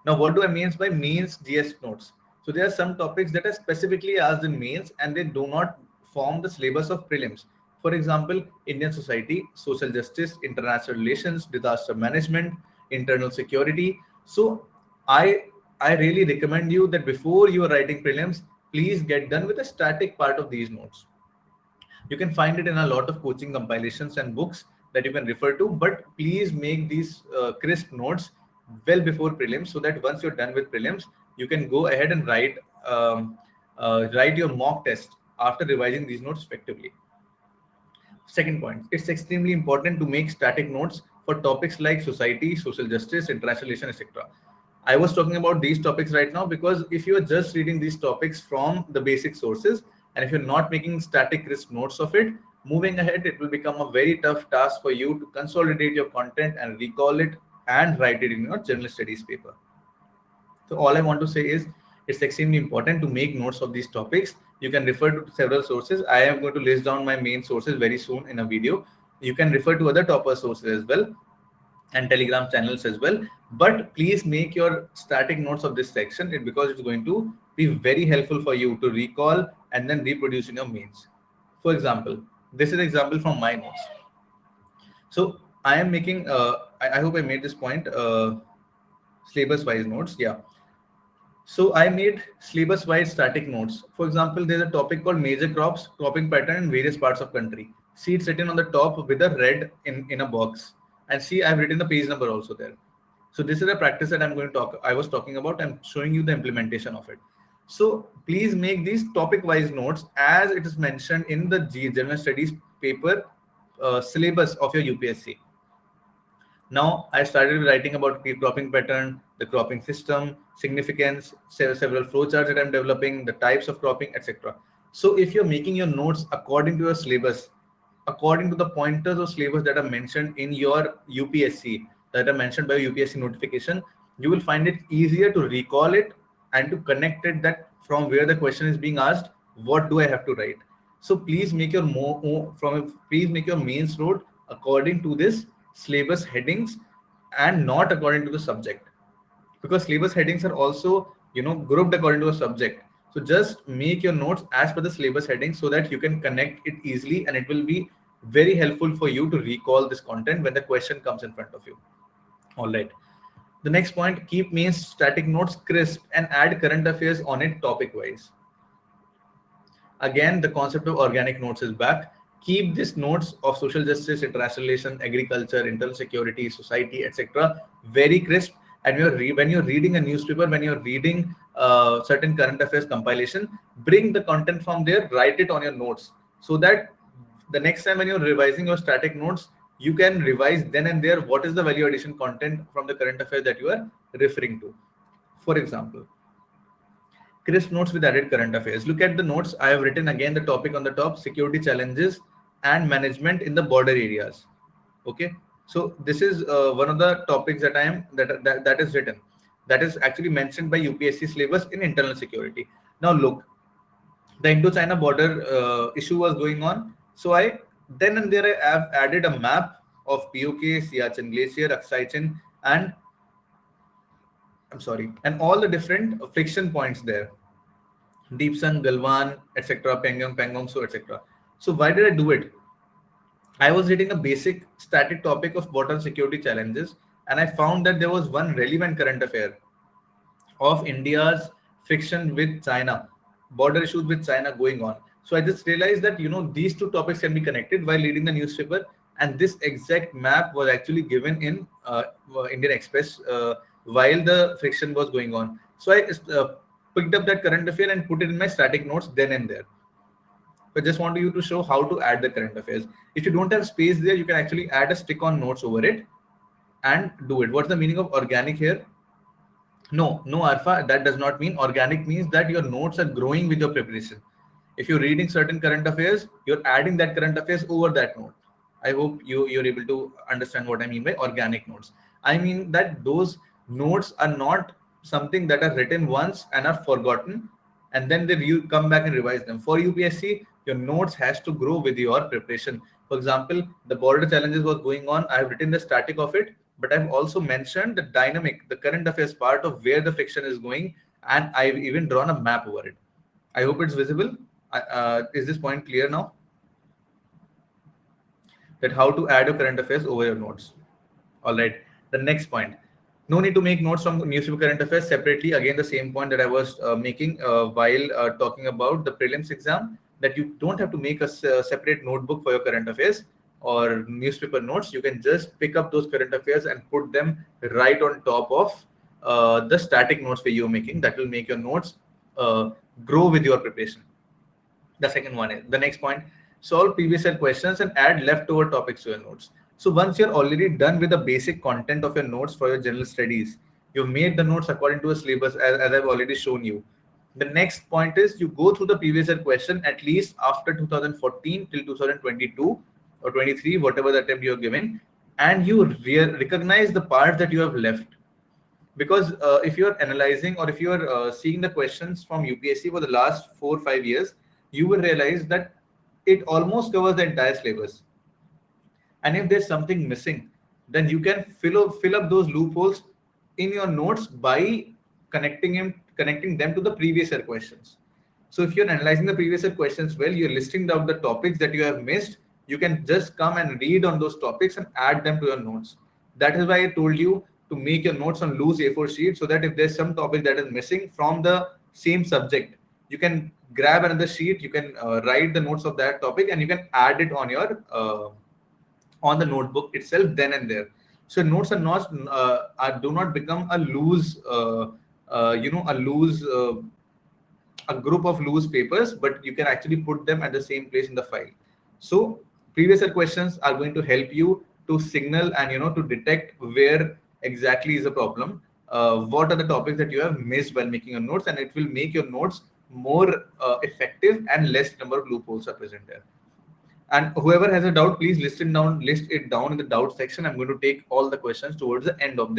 Now what do I mean by mains GS notes? So there are some topics that are specifically asked in mains and they do not form the syllabus of prelims. For example, Indian society, social justice, international relations, disaster management, internal security. So I I really recommend you that before you are writing prelims, please get done with the static part of these notes. You can find it in a lot of coaching compilations and books that you can refer to, but please make these crisp notes well before prelims so that once you're done with prelims, you can go ahead and write your mock test after revising these notes effectively. Second point, it's extremely important to make static notes for topics like society, social justice, international relations, etc. I was talking about these topics right now because if you are just reading these topics from the basic sources and if you're not making static crisp notes of it, moving ahead, it will become a very tough task for you to consolidate your content and recall it and write it in your general studies paper. So all I want to say is it's extremely important to make notes of these topics. You can refer to several sources. I am going to list down my main sources very soon in a video. You can refer to other topper sources as well and Telegram channels as well. But please make your static notes of this section because it's going to be very helpful for you to recall and then reproduce in your mains. For example, this is an example from my notes. So I am making, I hope I made this point, syllabus wise notes. Yeah. So I made syllabus wise static notes. For example, there's a topic called major crops, cropping pattern in various parts of country. See it's written on the top with a red in a box. And see, I've written the page number also there. So this is a practice that I was talking about. I'm showing you the implementation of it. So please make these topic wise notes as it is mentioned in the general studies paper syllabus of your UPSC. Now I started writing about cropping pattern, the cropping system, significance, several flowcharts that I'm developing, the types of cropping, etc. So if you're making your notes according to your syllabus, according to the pointers or syllabus that are mentioned in your UPSC, that are mentioned by UPSC notification, you will find it easier to recall it and to connect it that from where the question is being asked, what do I have to write? So please make your please make your mains note according to this syllabus headings and not according to the subject, because syllabus headings are also grouped according to a subject. So just make your notes as per the syllabus headings so that you can connect it easily and it will be very helpful for you to recall this content when the question comes in front of you. All right, the next point, keep mains static notes crisp and add current affairs on it topic wise. Again, the concept of organic notes is back. Keep these notes of social justice, international relations, agriculture, internal security, society, etc. very crisp. And when you're reading a newspaper, when you're reading certain current affairs compilation, bring the content from there, write it on your notes so that the next time when you're revising your static notes, you can revise then and there what is the value addition content from the current affairs that you are referring to. For example, crisp notes with added current affairs. Look at the notes. I have written again the topic on the top, security challenges and management in the border areas. Okay. So this is one of the topics that that is written. That is actually mentioned by UPSC syllabus in internal security. Now look, the Indo-China border issue was going on. So I then and there I have added a map of POK, Siachen Glacier, Aksai Chin, and and all the different friction points there. Deep Sun, Galwan, etc., Pangong, Pangong, so etc. So why did I do it? I was reading a basic static topic of what are security challenges, and I found that there was one relevant current affair of India's friction with China, border issues with China going on. So I just realized that these two topics can be connected while reading the newspaper, and this exact map was actually given in Indian Express while the friction was going on. So I picked up that current affair and put it in my static notes then and there. But just want you to show how to add the current affairs. If you don't have space there, you can actually add a stick-on notes over it and do it. What's the meaning of organic here? No, Alpha, that does not mean organic means that your notes are growing with your preparation. If you're reading certain current affairs, you're adding that current affairs over that note. I hope you're able to understand what I mean by organic notes. I mean that those notes are not something that are written once and are forgotten, and then you come back and revise them. For UPSC, your notes has to grow with your preparation. For example, the border challenges was going on. I've written the static of it, but I've also mentioned the dynamic, the current affairs part of where the friction is going, and I've even drawn a map over it. I hope it's visible. Is this point clear now? That how to add your current affairs over your notes. All right. The next point. No need to make notes from newspaper current affairs separately. Again, the same point that I was making while talking about the prelims exam, that you don't have to make a separate notebook for your current affairs or newspaper notes. You can just pick up those current affairs and put them right on top of the static notes where you're making. That will make your notes grow with your preparation. The second one is the next point: solve previous year questions and add leftover topics to your notes. So once you're already done with the basic content of your notes for your general studies, you've made the notes according to a syllabus as I've already shown you. The next point is you go through the previous year question at least after 2014 till 2022 or 23, whatever the attempt you're giving, and you recognize the parts that you have left. Because if you're analyzing or if you're seeing the questions from UPSC for the last 4 or 5 years, you will realize that it almost covers the entire syllabus. And if there's something missing, then you can fill up those loopholes in your notes by connecting them to the previous year questions. So if you're analyzing the previous year questions well, you're listing down the topics that you have missed, you can just come and read on those topics and add them to your notes. That is why I told you to make your notes on loose A4 sheet, so that if there's some topic that is missing from the same subject, you can grab another sheet, you can write the notes of that topic, and you can add it on the notebook itself then and there. So notes do not become a loose a group of loose papers, but you can actually put them at the same place in the file. So previous year questions are going to help you to signal and to detect where exactly is the problem, what are the topics that you have missed while making your notes, and it will make your notes more effective and less number of loopholes are present there. And whoever has a doubt, please list it down in the doubt section. I'm going to take all the questions towards the uh, end of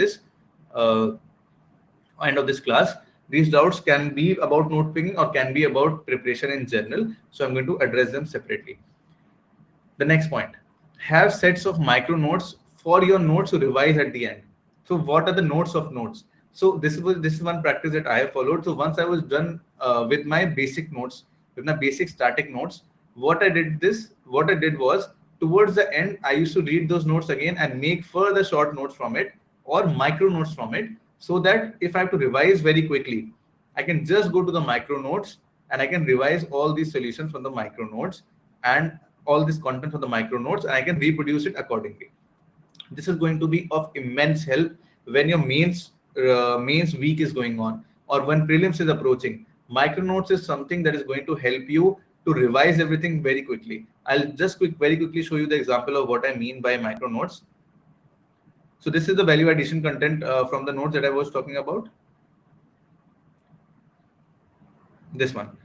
this class. These doubts can be about note picking or can be about preparation in general. So I'm going to address them separately. The next point: have sets of micro notes for your notes to revise at the end. So what are the notes of notes? So this is one practice that I have followed. So once I was done with my basic notes, with my basic static notes, what I did was, towards the end, I used to read those notes again and make further short notes from it or micro notes from it, so that if I have to revise very quickly, I can just go to the micro notes and I can revise all these solutions from the micro notes and all this content from the micro notes, and I can reproduce it accordingly. This is going to be of immense help when your mains week is going on or when prelims is approaching. Micro notes is something that is going to help you to revise everything very quickly. I'll just very quickly show you the example of what I mean by micro notes. So this is the value addition content from the notes that I was talking about. This one.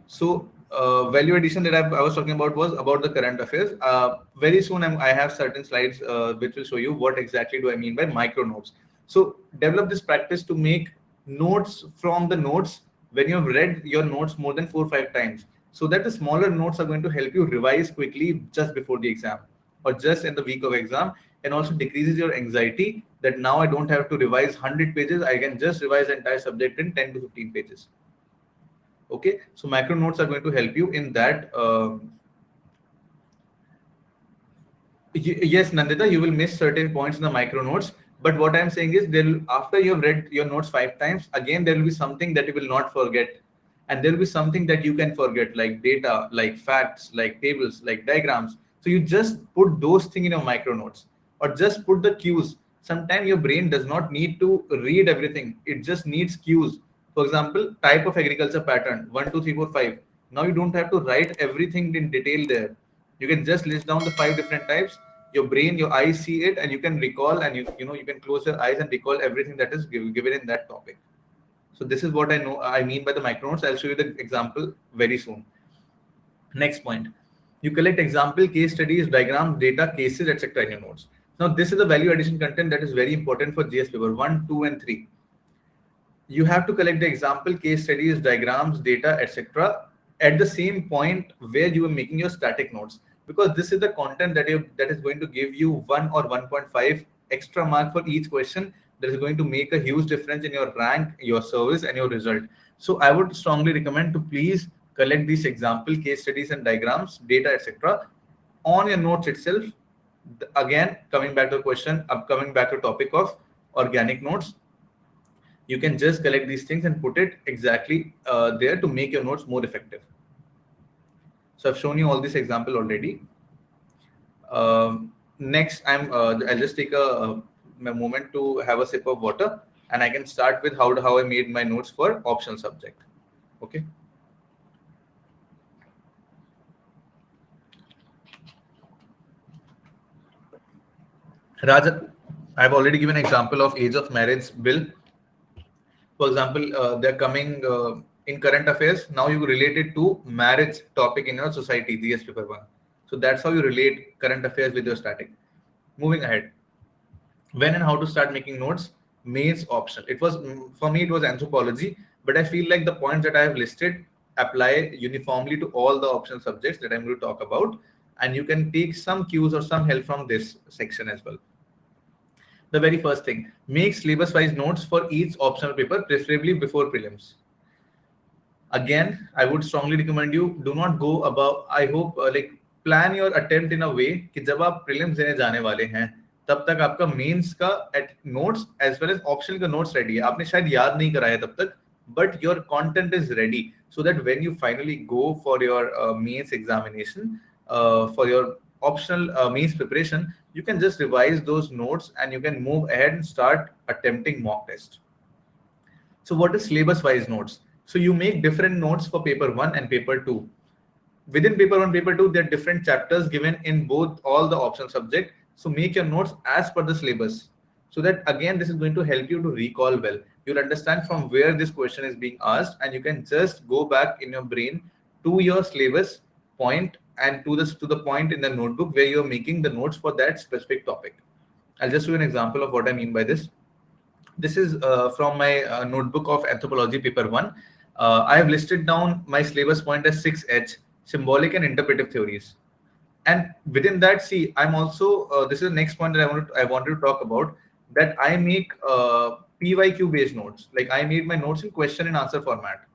So value addition that I was talking about was about the current affairs. Very soon I have certain slides which will show you what exactly do I mean by micro notes. So develop this practice to make notes from the notes when you have read your notes more than 4 or 5 times, so that the smaller notes are going to help you revise quickly just before the exam or just in the week of exam, and also decreases your anxiety that now I don't have to revise 100 pages. I can just revise the entire subject in 10 to 15 pages. Okay, so macro notes are going to help you in that Yes, Nandita, you will miss certain points in the micro notes. But what I'm saying is, there after you have read your notes 5 times, again there will be something that you will not forget, and there will be something that you can forget, like data, like facts, like tables, like diagrams. So you just put those things in your micro notes, or just put the cues. Sometimes your brain does not need to read everything; it just needs cues. For example, type of agriculture pattern 1, 2, 3, 4, 5. Now you don't have to write everything in detail there. You can just list down the 5 different types. Your brain, your eyes see it, and you can recall, and you can close your eyes and recall everything that is given in that topic. So this is what I mean by the micro notes. I'll show you the example very soon. Next point, you collect example, case studies, diagrams, data, cases, etc. in your notes. Now this is the value addition content that is very important for GS paper 1, 2, and 3. You have to collect the example, case studies, diagrams, data, etc. at the same point where you are making your static notes, because this is the content that is going to give you 1 or 1.5 extra mark for each question, that is going to make a huge difference in your rank, your service, and your result. So I would strongly recommend to please collect these example, case studies, and diagrams, data, etc. on your notes itself. Again, coming back to the question, coming back to topic of organic notes, you can just collect these things and put it exactly there to make your notes more effective. So I've shown you all this example already. Next, I'll just take a moment to have a sip of water, and I can start with how I made my notes for optional subject. Okay. Raja, I've already given an example of age of marriage bill. For example, they're coming in current affairs. Now you relate it to marriage topic in your society, GS paper 1. So that's how you relate current affairs with your static. Moving ahead, when and how to start making notes, mains optional. It was, for me, it was anthropology, but I feel like the points that I have listed apply uniformly to all the optional subjects that I'm going to talk about, and you can take some cues or some help from this section as well. The very first thing, make syllabus wise notes for each optional paper, preferably before prelims. Again, I would strongly recommend you do not go above. I hope like plan your attempt in a way कि जब आप prelims देने जाने वाले हैं तब तक आपका मेंस का notes as well as optional का notes ready है. आपने शायद याद नहीं कराया तब तक, but your content is ready, so that when you finally go for your mains examination, for your optional mains preparation, you can just revise those notes and you can move ahead and start attempting mock test. So what is syllabus wise notes? So you make different notes for paper 1 and paper 2. Within paper 1, paper 2, there are different chapters given in both all the optional subject. So make your notes as per the syllabus. So that again, this is going to help you to recall well. You'll understand from where this question is being asked, and you can just go back in your brain to your syllabus point and to the point in the notebook where you're making the notes for that specific topic. I'll just do an example of what I mean by this. This is from my notebook of anthropology paper 1. I have listed down my syllabus point as 6H, symbolic and interpretive theories. And within that, see, I'm also, this is the next point that I wanted to talk about, that I make PYQ based notes. Like I made my notes in question and answer format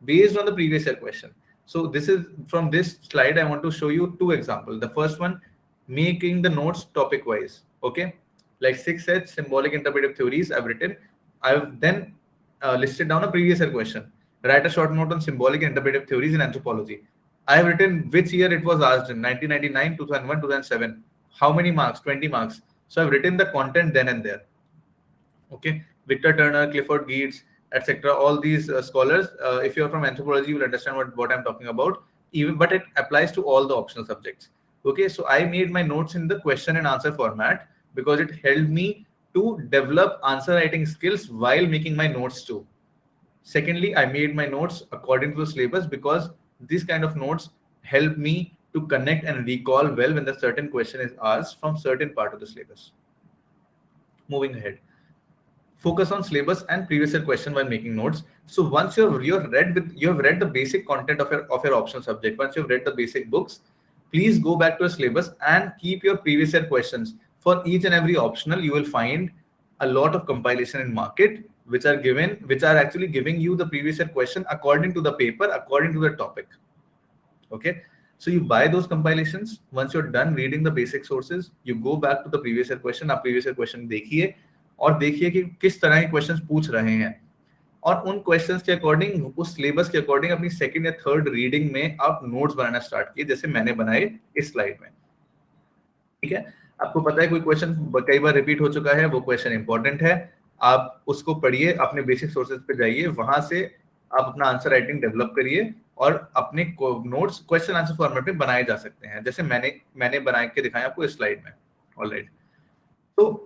based on the previous year question. So this is from this slide, I want to show you two examples. The first one, making the notes topic wise. Okay. Like 6H symbolic interpretive theories I've written. I've then listed down a previous year question. Write a short note on symbolic and interpretive theories in anthropology. I have written which year it was asked in 1999, 2001, 2007. How many marks? 20 marks. So I've written the content then and there. Okay, Victor Turner, Clifford Geertz, etc. All these scholars. If you're from anthropology, you will understand what I'm talking about. Even, but it applies to all the optional subjects. Okay, so I made my notes in the question and answer format because it helped me to develop answer writing skills while making my notes too. Secondly, I made my notes according to the syllabus because these kind of notes help me to connect and recall well when the certain question is asked from certain part of the syllabus. Moving ahead, focus on syllabus and previous year question while making notes. So once you have read the basic content of your optional subject, once you've read the basic books, please go back to your syllabus and keep your previous year questions. For each and every optional, you will find a lot of compilation in market which are actually giving you the previous year question according to the paper, according to the topic. Okay. So you buy those compilations. Once you're done reading the basic sources, you go back to the previous year question. आप previous year question देखिए और देखिए कि किस तरह के questions पूछ रहे हैं, और उन क्वेश्चंस के अकॉर्डिंग, उस सिलेबस के अकॉर्डिंग अपनी सेकंड या थर्ड रीडिंग में आप नोट्स बनाना स्टार्ट किए, जैसे मैंने बनाए इस स्लाइड में। ठीक है, आपको पता है कोई क्वेश्चन कई बार रिपीट हो चुका है, वो क्वेश्चन इंपॉर्टेंट है, आप उसको पढ़िए, अपने बेसिक सोर्सेज पे जाइए, वहां से आप अपना आंसर राइटिंग डेवलप करिए और अपने नोट्स क्वेश्चन आंसर फॉर्मेट में बनाए जा सकते हैं, जैसे मैंने बना के दिखाया आपको इस स्लाइड में। ऑलराइट, तो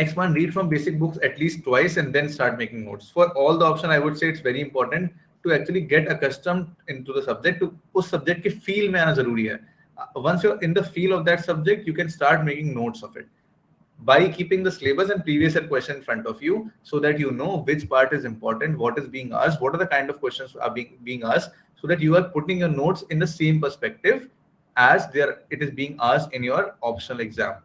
expand, read from basic books at least twice and then start making notes. For all the option, I would say it's very important to actually get accustomed into the subject. To उस subject के feel में आना जरूरी है. Once you're in the feel of that subject, you can start making notes of it by keeping the syllabus and previous year question in front of you, so that you know which part is important, what is being asked, what are the kind of questions are being asked, so that you are putting your notes in the same perspective as it is being asked in your optional exam.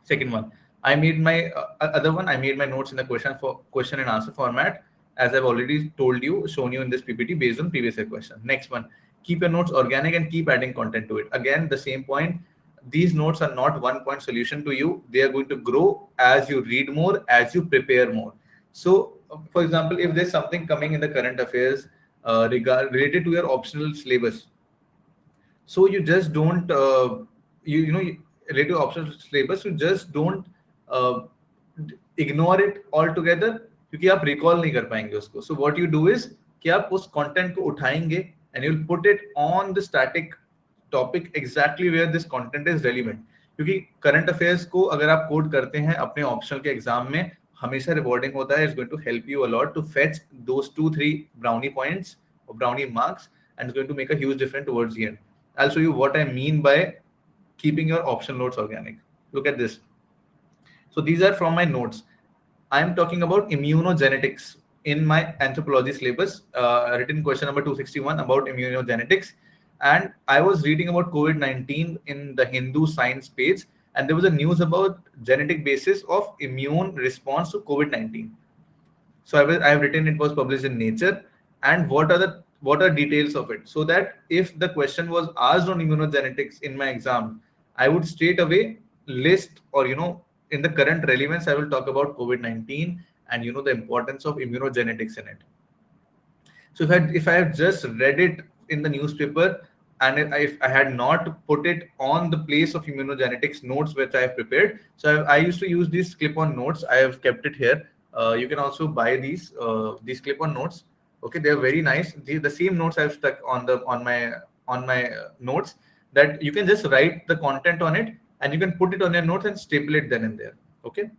Second one, I made my I made my notes in the question and answer format, as I've already told you, shown you in this PPT based on previous year question. Next one, keep your notes organic and keep adding content to it. Again, the same point. These notes are not one point solution to you. They are going to grow as you read more, as you prepare more. So, for example, if there's something coming in the current affairs related to your optional syllabus, so you just don't related to optional syllabus, you just don't ignore it altogether, क्योंकि आप recall नहीं कर पाएंगे उसको. So what you do is कि आप उस content को उठाएंगे and you'll put it on the static topic exactly where this content is relevant. क्योंकि current affairs को अगर आप कोड करते हैं अपने optional के एग्जाम में, हमेशा rewarding होता है. It's going to help you a lot to fetch those 2-3 brownie points or brownie marks, and it's going to make a huge difference towards the end. I'll show you what I mean by keeping your optional notes organic. Look at this. So these are from my notes. I'm talking about immunogenetics in my anthropology syllabus, written question number 261 about immunogenetics. And I was reading about COVID-19 in the Hindu Science page, and there was a news about genetic basis of immune response to COVID-19. So I have written, it was published in Nature, and what are details of it, so that if the question was asked on immunogenetics in my exam, I would straight away list, or in the current relevance, I will talk about COVID-19 and the importance of immunogenetics in it. So if I have just read it in the newspaper and if I had not put it on the place of immunogenetics notes which I have prepared, so I used to use these clip-on notes. I have kept it here. You can also buy these clip-on notes. Okay, they are very nice. The same notes I've stuck on my notes, that you can just write the content on it and you can put it on your notes and staple it then and there. Okay,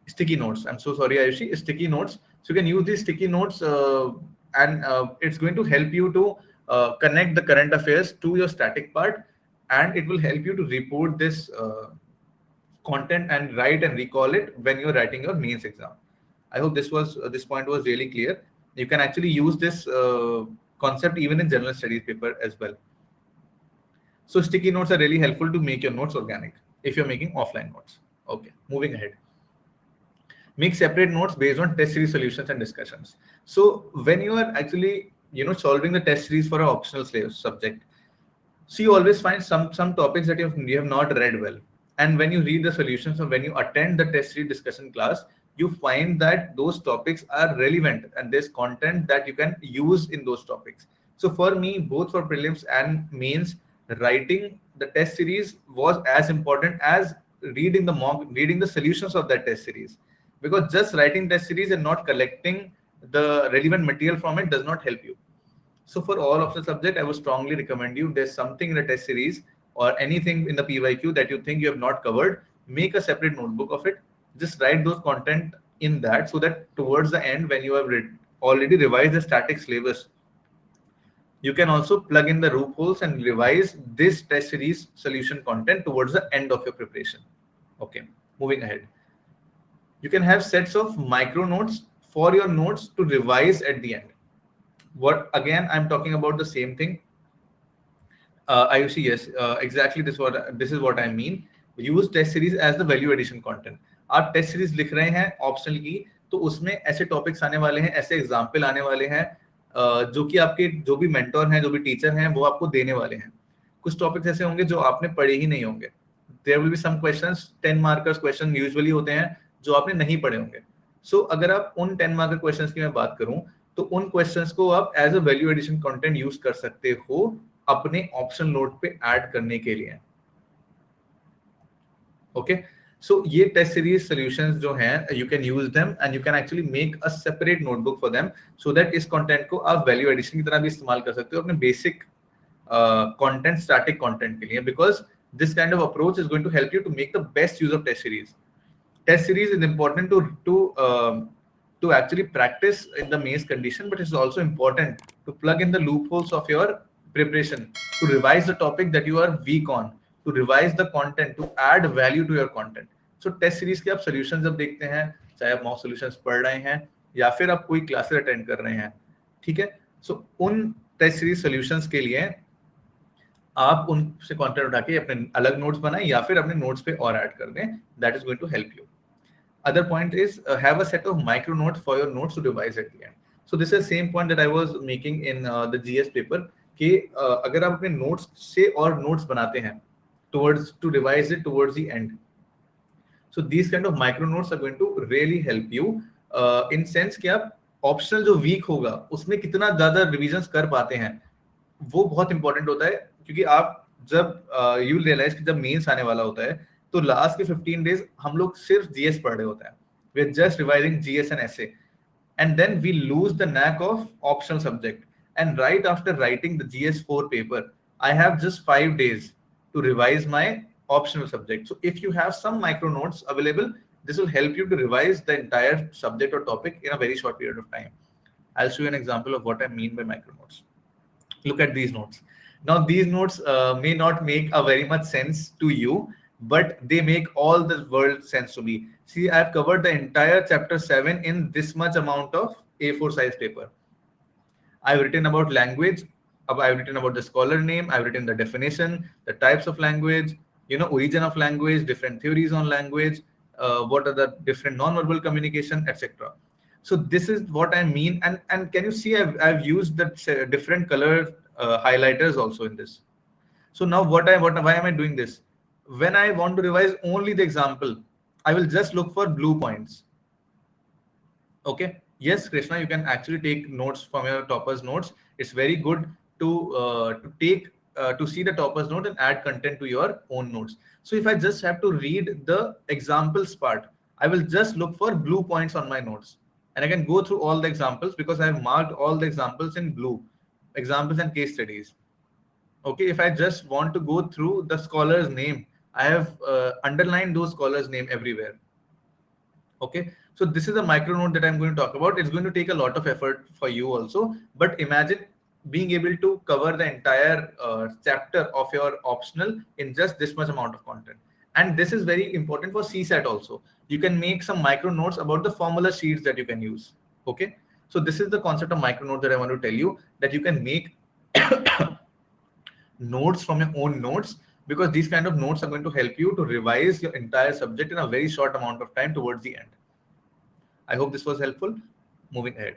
sticky notes. I'm so sorry, Ayushi. Sticky notes. So you can use these sticky notes, and it's going to help you to connect the current affairs to your static part, and it will help you to report this content and write and recall it when you're writing your mains exam. I hope this point was really clear. You can actually use this concept even in general studies paper as well. So sticky notes are really helpful to make your notes organic if you're making offline notes. Okay, moving ahead. Make separate notes based on test series solutions and discussions. So when you are actually solving the test series for an optional subject, so you always find some topics that you have not read well, and when you read the solutions or when you attend the test series discussion class, you find that those topics are relevant and there's content that you can use in those topics. So for me, both for prelims and mains, writing the test series was as important as reading the solutions of that test series, because just writing test series and not collecting the relevant material from it does not help you. So for all of the subject, I would strongly recommend you, there's something in the test series or anything in the PYQ that you think you have not covered, make a separate notebook of it. Just write those content in that, so that towards the end, when you have already revised the static syllabus, you can also plug in the loopholes and revise this test series solution content towards the end of your preparation. Okay, moving ahead. You can have sets of micro notes for your notes to revise at the end. What again, I'm talking about the same thing. Ayushi, yes, exactly. This is what I mean. Use test series as the value addition content. आप test series लिख रहे हैं optional की, तो उसमें ऐसे topics आने वाले हैं, ऐसे एग्जाम्पल आने वाले हैं जो कि आपके जो भी मेंटोर हैं, जो भी टीचर हैं, वो आपको देने वाले हैं। कुछ टॉपिक्स ऐसे होंगे जो आपने पढ़े ही नहीं होंगे। There will be some questions, 10 markers question usually होते हैं जो आपने नहीं पढ़े होंगे। सो अगर आप उन 10 मार्कर क्वेश्चंस की मैं बात करूं, तो उन क्वेश्चंस को आप as a value addition content use कर सकते हो अपने ऑप्शन नोट पे ऐड करने के लिए। ओके, सो ये टेस्ट सीरीज सॉल्यूशंस जो हैं, you can use them and you can actually make a separate notebook for them, so that इस कंटेंट को आप वैल्यू एडिशन की तरह भी इस्तेमाल कर सकते हो अपने बेसिक कंटेंट, स्टैटिक कंटेंट के लिए, because this kind of approach is going to help you to make the best use of test series. Test series is important to actually practice in the maze condition, but it's also important to plug in the loopholes of your preparation, to revise the topic that you are weak on, to revise the content, to add value to your content. So test series के आप solutions जब देखते हैं, चाहे आप mock solutions पढ़ रहे हैं या फिर आप कोई classes attend कर रहे हैं, ठीक है, so उन test series solutions के लिए आप उनसे कंटेंट उठा के अपने अलग नोट्स बनाएं या फिर अपने नोट्स पे और ऐड कर दें. That is going to help you. Other point is have a set of micro notes for your notes to revise at the end. So this is same point that I was making in the GS paper कि अगर आप अपने notes से और notes बनाते हैं towards to revise it towards the end. So these kind of micro notes are going to really help you in sense कि आप optional जो week होगा उसमें कितना ज़्यादा revisions कर पाते हैं, वो बहुत इंपॉर्टेंट होता है. क्योंकि आप जब यू रियलाइज कि जब मेंस आने वाला होता है तो लास्ट के 15 डेज हम लोग सिर्फ जीएस पढ़ रहे होते हैं. We are just revising GS and essay and then we lose the knack of optional subject. And right after writing the GS4 paper I have just 5 days to revise my optional subject. So if you have some micro notes available, this will help you to revise the entire subject or topic in a very short period of time. I'll show you an example of what I mean by micro notes. Look at these notes. Now these notes may not make a very much sense to you, but they make all the world sense to me. See, I've covered the entire chapter 7 in this much amount of A4 size paper. I've written about language, I've written about the scholar name, I've written the definition, the types of language, origin of language, different theories on language, what are the different non-verbal communication, etc. So this is what I mean, and can you see I've used the different color highlighters also in this. So now why am I doing this? When I want to revise only the example, I will just look for blue points. Okay, yes Krishna, you can actually take notes from your topper's notes. It's very good to take to see the topper's note and add content to your own notes. So if I just have to read the examples part, I will just look for blue points on my notes and I can go through all the examples because I have marked all the examples in blue, examples and case studies. Okay, if I just want to go through the scholar's name, I have underlined those scholars' name everywhere. Okay, so this is a micro note that I'm going to talk about. It's going to take a lot of effort for you also, but imagine being able to cover the entire chapter of your optional in just this much amount of content. And this is very important for CSAT also. You can make some micro notes about the formula sheets that you can use. Okay, so this is the concept of micro note that I want to tell you, that you can make notes from your own notes, because these kind of notes are going to help you to revise your entire subject in a very short amount of time towards the end. I hope this was helpful. Moving ahead.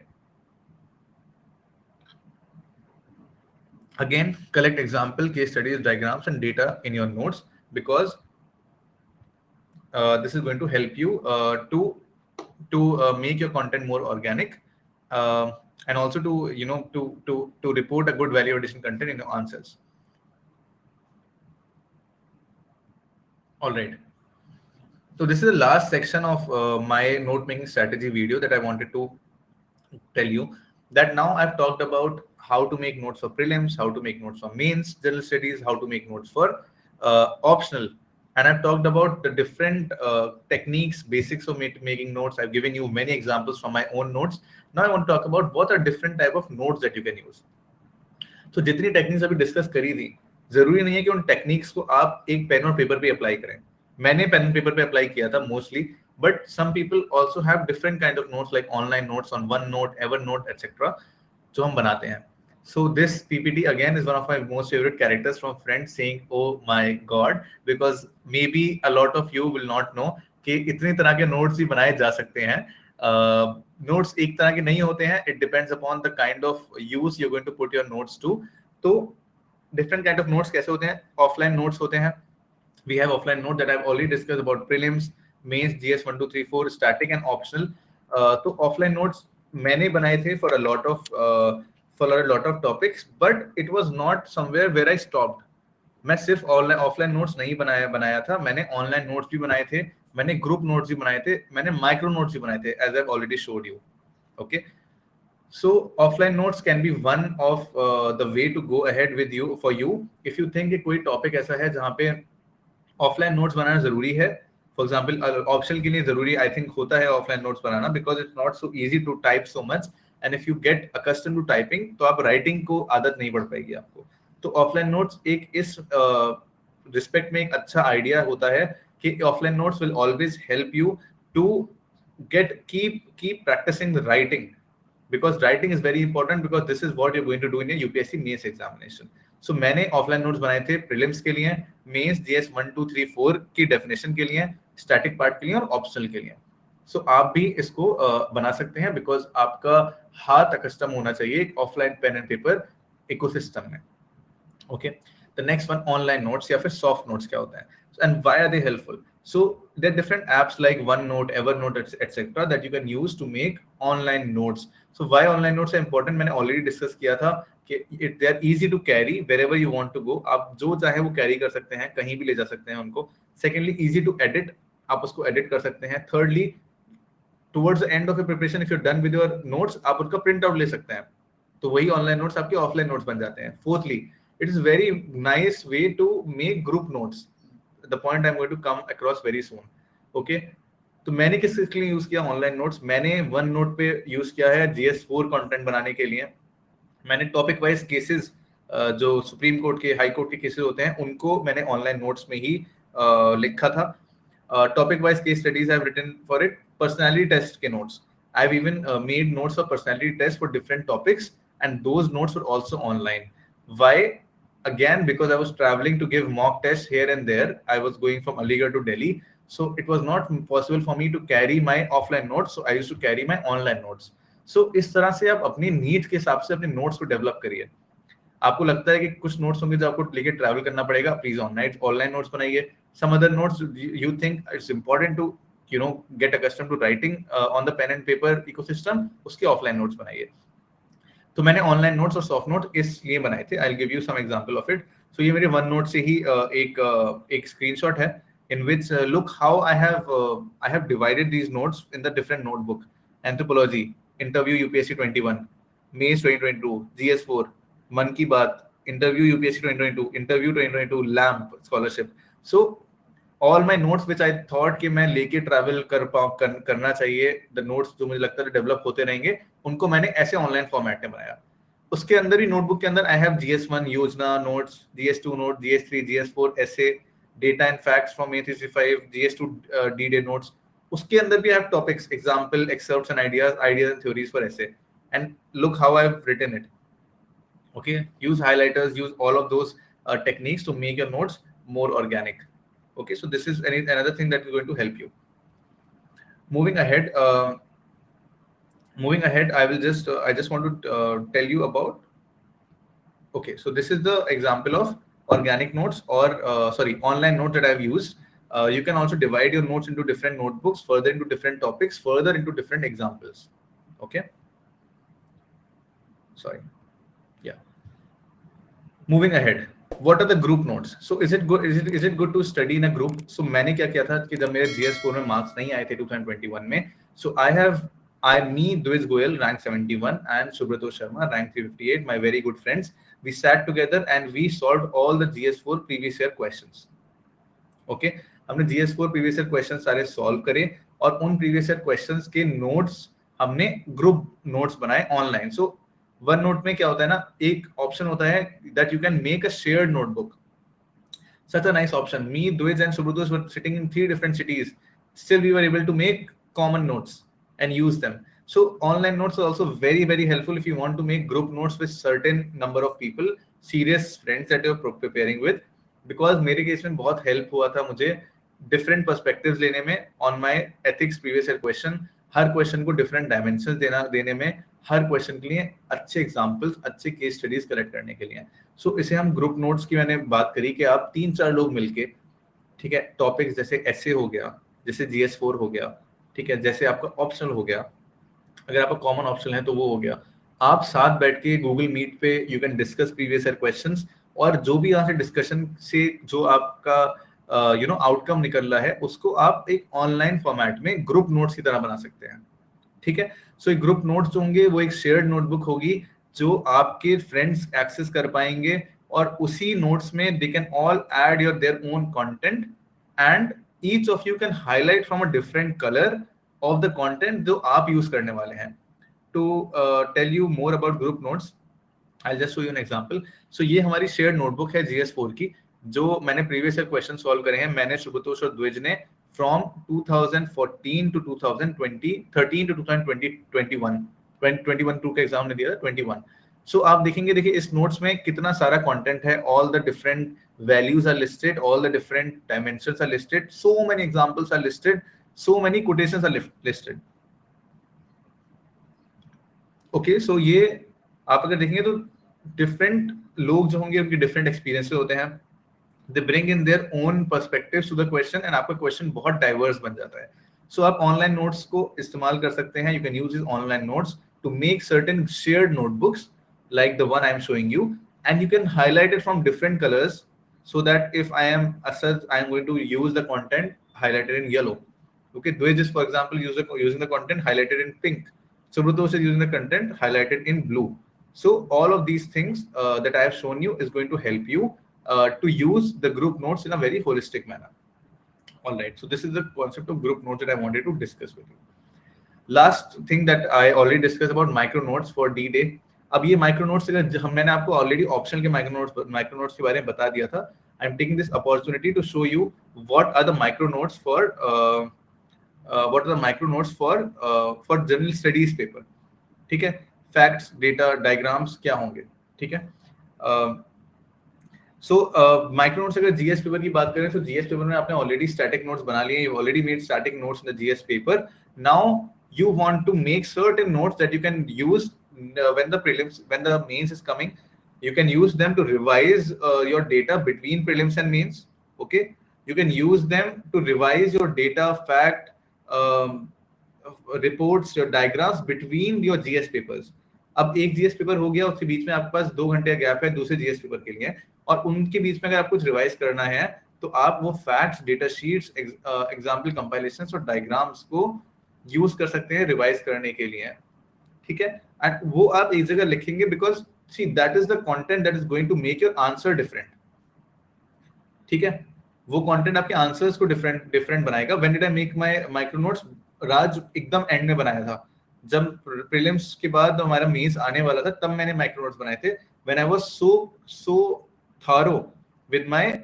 Again, collect example, case studies, diagrams, and data in your notes, because this is going to help you to make your content more organic, and also to report a good value addition content in your answers. All right. So this is the last section of my note making strategy video that I wanted to tell you. That now I've talked about how to make notes for prelims, how to make notes for mains, general studies, how to make notes for optional. And I've talked about the different techniques, basics of making notes. I've given you many examples from my own notes. Now I want to talk about what are different type of notes that you can use. So जितनी techniques अभी discuss करी थी, जरूरी नहीं है कि उन techniques को आप एक पेन और पेपर पे अप्लाई करें. मैंने पेन एंड पेपर पे अप्लाई किया था mostly, but some people also have different kind of notes like online notes on OneNote, Evernote, etcetera, जो हम बनाते हैं. So this PPT again is one of my most favorite characters from friends saying, "Oh my God," because maybe a lot of you will not know कि इतनी तरह के notes भी बनाए जा सकते हैं. नोट्स एक तरह के नहीं होते हैं, it depends upon the kind of use you going to put your notes to. तो डिफरेंट काइंड ऑफ नोट्स कैसे होते हैं? ऑफलाइन नोट्स होते हैं. We have offline note that I've already discussed about prelims, mains, GS 1 2 3 4, static and optional. तो offline notes मैंने बनाए थे for a lot of topics, but it was not somewhere where I stopped. मैं सिर्फ offline notes नहीं बनाया था, मैंने ऑनलाइन नोट्स भी बनाए थे, मैंने ग्रुप नोट्स भी बनाए थे, मैंने माइक्रो नोट्स भी बनाए थे, as I already showed you. Okay, so offline notes can be one of the way to go ahead with you for you if you think कि कोई टॉपिक ऐसा है जहाँ पे ऑफलाइन नोट्स बनाना जरूरी है. फॉर एग्जाम्पल ऑप्शनल के लिए जरूरी आई थिंक होता है ऑफलाइन नोट्स बनाना, because it's not so easy to type so much, and if you get accustom to typing तो आप राइटिंग को आदत नहीं पड़ पाएगी आपको. तो ऑफलाइन नोट्स एक इस रिस्पेक्ट में एक अच्छा आइडिया होता है कि offline notes will always help you to keep practicing the writing, because writing is very important, because this is what you're going to do in your UPSC mains examination. So मैंने offline notes बनाए थे prelims के लिए, mains GS 1 2 3 4 की definition के लिए, static part के लिए और ऑप्शनल के लिए. सो आप भी इसको बना सकते हैं, बिकॉज आपका हाथ अकस्टम होना चाहिए एक offline pen and paper ecosystem में. Okay, the next one online notes या फिर सॉफ्ट नोट्स क्या होता है, and why are they helpful? So there are different apps like OneNote, Evernote, etc. that you can use to make online notes. So why online notes are important? मैंने already discuss किया था कि they are easy to carry wherever you want to go. आप जो चाहे वो carry कर सकते हैं, कहीं भी ले जा सकते हैं उनको. Secondly, easy to edit. आप उसको edit कर सकते हैं. Thirdly, towards the end of your preparation, if you're done with your notes, आप उनका print out ले सकते हैं. तो वही online notes आपके offline notes बन जाते हैं. Fourthly, it is very nice way to make group notes. The point I'm going to come across very soon. Okay, तो मैंने किस के लिए यूज किया ऑनलाइन नोट्स? मैंने वन नोट पे यूज किया है GS4 कंटेंट बनाने के लिए. मैंने टॉपिक वाइज केसेस जो सुप्रीम कोर्ट के, हाई कोर्ट के केसेस होते हैं, उनको मैंने ऑनलाइन नोट्स में ही लिखा था. Topic wise case studies I have written for it. Personality test के notes, I have even made notes for personality test for different topics, and those notes were also online. Why? Again, because I was traveling to give mock tests here and there. I was going from Aligarh to Delhi, so it was not possible for me to carry my offline notes, so I used to carry my online notes. So इस तरह से आप अपनी needs के हिसाब से अपने notes को डेवलप करिए. आपको लगता है कि कुछ नोट्स होंगे जो आपको लेके ट्रैवल करना पड़ेगा, प्लीज ऑनलाइन नोट्स बनाइए. Some other notes you think it's important to get accustom to writing on the pen and paper ecosystem, उसके ऑफलाइन नोट्स बनाइए. तो मैंने ऑनलाइन नोट्स और सॉफ्ट नोट इसलिए बनाए थे. I will give you some example of it. So ये मेरे वन नोट से ही एक स्क्रीनशॉट है, in which look how I have divided these notes in the different notebook. Anthropology, interview UPSC 21, Mains 2022, GS4, मन की बात, interview UPSC 2022, interview 2022, LAMP scholarship. So all my notes which I thought कि मैं लेके travel करना चाहिए, the notes जो मुझे लगता है डेवलप होते रहेंगे, उनको मैंने ऐसे ऑनलाइन फॉर्मेट में बनाया. उसके अंदर ही नोटबुक के अंदर आई हैव GS1 योजना notes, GS2 note, GS3, GS4 ऐसे, data and facts from A365, GS2 D-Day notes. उसके अंदर भी I have topics, example, excerpts and ideas and theories for ऐसे. And look how I have written it. Okay, use highlighters, use all of those techniques to make your notes more organic. Okay, so this is another thing that is going to help you. Moving ahead, I just want to tell you about. Okay, so this is the example of organic notes or online notes that I have used. You can also divide your notes into different notebooks, further into different topics, further into different examples. Okay. Sorry. Yeah. Moving ahead, what are the group notes? So is it good to study in a group? So मैंने क्या किया था कि जब मेरे GS4 में marks नहीं आए थे 2021 में, so me, Dwij Goyal, rank 71, and Subrato Sharma, rank 358, my very good friends, we sat together and we solved all the GS4 previous year questions. Okay, हमने GS4 previous year questions सारे solve करे और उन previous year questions के notes हमने group notes बनाए online. So one note में क्या होता है ना, एक ऑप्शन होता है that you can make a shared notebook. Such a nice option. Me, Dwij and Subruto were sitting in 3 different cities. Still we were able to make common notes and use them. So online notes are also very, very helpful if you want to make group notes with certain number of people, serious friends that you're preparing with. Because मेरे case में बहुत help हुआ था मुझे different perspectives लेने में on my ethics previous year question. Her question को different dimension देने में, हर क्वेश्चन के लिए अच्छे एग्जांपल्स, अच्छे केस स्टडीज कलेक्ट करने के लिए। सो इसे हम ग्रुप नोट्स की मैंने बात करी कि आप 3-4 लोग मिलके, ठीक है, टॉपिक्स जैसे एसए हो गया, जैसे जीएस4 हो गया, ठीक है, जैसे आपका ऑप्शनल हो गया, अगर आपका कॉमन ऑप्शन है तो वो हो गया, आप साथ बैठ के गूगल मीट पे you can discuss previous year questions, और जो भी यहाँ से डिस्कशन से जो आपका आउटकम निकल रहा है उसको आप एक ऑनलाइन फॉर्मेट में ग्रुप नोट्स की तरह बना सकते हैं। ठीक है, सो एक ग्रुप नोट्स जो होंगे वो एक शेयर्ड नोटबुक होगी जो आपके फ्रेंड्स एक्सेस कर पाएंगे, और उसी नोट्स में they can all add your their own content, and each of you can highlight from a different colour of the content जो आप यूज करने वाले हैं। To tell you more about group notes, I'll just show you an example. So ये हमारी shared notebook है GS4 की, जो मैंने प्रीवियस ईयर क्वेश्चन सॉल्व करे हैं, मैंने, शुभतोष और द्विज ने, फ्रॉम 2014 टू 2020, 13 टू 2020, 21 टू का एग्जाम ने दिया था 21। सो आप देखेंगे, देखिए इस नोट्स में कितना सारा कंटेंट है, all the different values are listed, all the different dimensions are listed, so many examples are listed, so many quotations are listed. Okay, so ये आप अगर देखेंगे तो डिफरेंट लोग जो होंगे उनके डिफरेंट एक्सपीरियंसेस होते हैं, they bring in their own perspectives to the question, and आपका क्वेश्चन बहुत डाइवर्स बन जाता है। सो आप ऑनलाइन नोट्स को इस्तेमाल कर सकते हैं, you can use this online notes to make certain shared notebooks like the one I am showing you, and you can highlight it from different colors, so that if I am Asad, I am going to use the content highlighted in yellow. Okay, Dwej is, for example, using the content highlighted in pink. Subrutosh is using the content highlighted in blue. So all of these things that I have shown you is going to help you to use the group notes in a very holistic manner. All right, so this is the concept of group notes that I wanted to discuss with you. Last thing that I already discussed about micro notes for D-Day. अब ये micro notes मैंने आपको already optional के micro notes के बारे में बता दिया था। I am taking this opportunity to show you what are the micro notes for for general studies paper. ठीक है, फैक्ट्स, डेटा, डायग्राम्स क्या होंगे, ठीक है। सो माइक्रो नोट्स अगर जीएस पेपर की बात करें तो जीएस पेपर में आपने ऑलरेडी स्टैटिक नोट्स बना लिए, you already made static notes in the GS paper. Now you want to make certain notes that you can use when the mains is coming. You can use them to revise your data between prelims and mains. Okay, you can use them to revise your data, fact, reports, your diagrams between your GS papers. अब एक GS paper हो गया, उसके बीच में आपके पास 2 घंटे का gap है दूसरे GS पेपर के लिए, और उनके बीच में अगर आप कुछ रिवाइज करना है तो आप वो facts, data sheets, example compilations और डायग्राम्स को यूज कर सकते हैं रिवाइज करने के लिए। ठीक है, एंड वो आप एक जगह लिखेंगे, because see that is the content that is going to make your answer different. ठीक है, वो कंटेंट आपके आंसर्स को डिफरेंट बनाएगा। When did I make my micro notes? Raj एकदम एंड में बनाया था, जब प्रीलिम्स के बाद हमारा मेंस आने वाला था तब मैंने माइक्रो नोट्स बनाए थे। When I was so thorough with my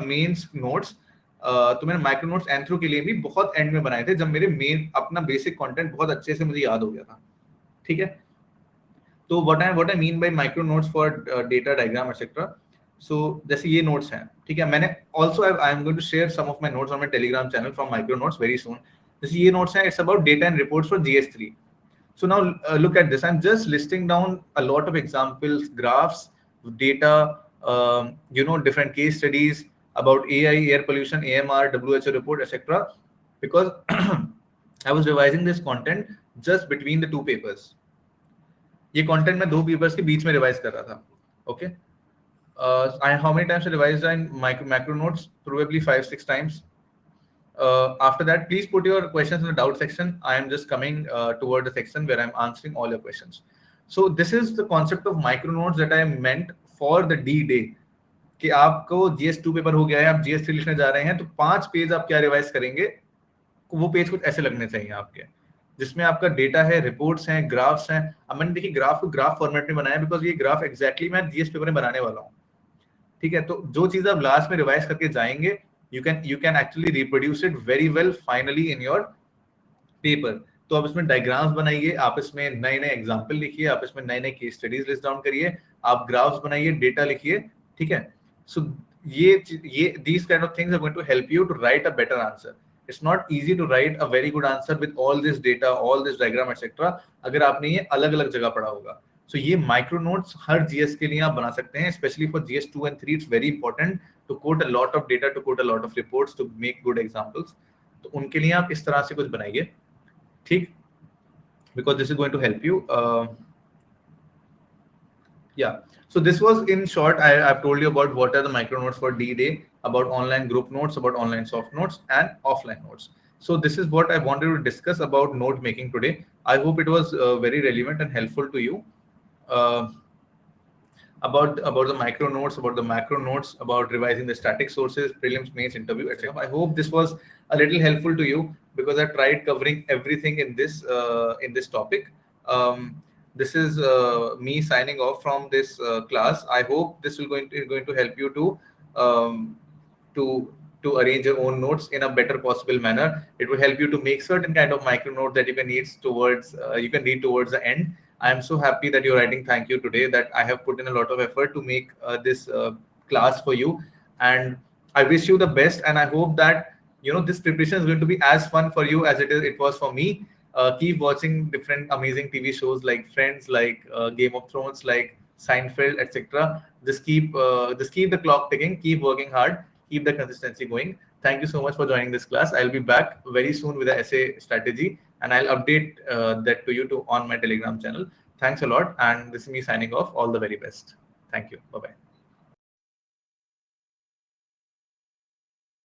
mains notes, तो मैंने माइक्रो नोट्स एंथ्रो के लिए भी बहुत एंड में बनाए थे, जब मेरे मेन अपना बेसिक कंटेंट बहुत अच्छे से मुझे याद हो गया था। ठीक है, तो what I mean by micro notes for data, diagram etcetera. So जैसे ये नोट्स हैं, ठीक है, मैंने also I am going to share some of my notes on my Telegram channel from micro notes very soon. जैसे ये notes हैं, it's about data and reports for GS3. So now look at this. I'm just listing down a lot of examples, graphs, data, different case studies about AI, air pollution, AMR, WHO report, etc. Because I was revising this content just between the 2 papers. ये content मैं 2 papers के बीच में revise कर रहा था. Okay. How many times I revised in macro notes? Probably 5-6 times. After that, please put your questions in the doubt section. I am just coming toward the section where I'm answering all your questions. So this is the concept of micro notes that I meant for the D-Day. कि आपको GS2 paper हो गया है, आप GS3 लिखने जा रहे हैं, तो 5 पेज आप क्या रिवाइज करेंगे, वो पेज कुछ ऐसे लगने चाहिए आपके, जिसमें आपका डेटा है, रिपोर्ट्स हैं, ग्राफ्स हैं। अब मैंने देखिए ग्राफ को ग्राफ फॉर्मेट में बनाया, बिकॉज ये ग्राफ एग्जैक्टली मैं GS पेपर में बनाने वाला हूँ। ठीक है, तो जो चीज आप लास्ट में रिवाइज करके जाएंगे, you can actually reproduce it very well finally in your paper. तो आप इसमें डायग्राम्स बनाइए, आप इसमें नए नए एग्जांपल लिखिए, आप इसमें नए नए केस स्टडीज लिस्ट डाउन करिए, आप ग्राफ्स बनाइए, डेटा लिखिए। ठीक है, सो ये these kind of things are going to help you to write a better answer. It's not easy to write a very good answer with all this data, all this diagram, etc. अगर आपने ये अलग-अलग जगह पढ़ा होगा. So ये micro notes हर GS के लिए आप बना सकते हैं, especially for GS 2 and 3. It's very important to quote a lot of data, to quote a lot of reports, to make good examples. तो उनके लिए आप इस तरह से कुछ बनाइए, ठीक? Because this is going to help you. Yeah. So this was in short. I've told you about what are the micro notes for D-Day, about online group notes, about online soft notes, and offline notes. So this is what I wanted to discuss about note making today. I hope it was very relevant and helpful to you. Uh, about the micro notes, about the macro notes, about revising the static sources, prelims, mains, interview, etc. I hope this was a little helpful to you because I tried covering everything in this topic. This is me signing off from this class. I hope this will going to help you um, to to arrange your own notes in a better possible manner. It will help you to make certain kind of micro notes that you can read towards the end. I am so happy that you're writing thank you today, that I have put in a lot of effort to make this class for you. And I wish you the best. And I hope that, this preparation is going to be as fun for you as it was for me. Keep watching different amazing TV shows like Friends, like Game of Thrones, like Seinfeld, etc. Just keep the clock ticking, keep working hard, keep the consistency going. Thank you so much for joining this class. I'll be back very soon with the essay strategy, and I'll update that to you on my Telegram channel. Thanks a lot, and this is me signing off. All the very best. Thank you. Bye bye.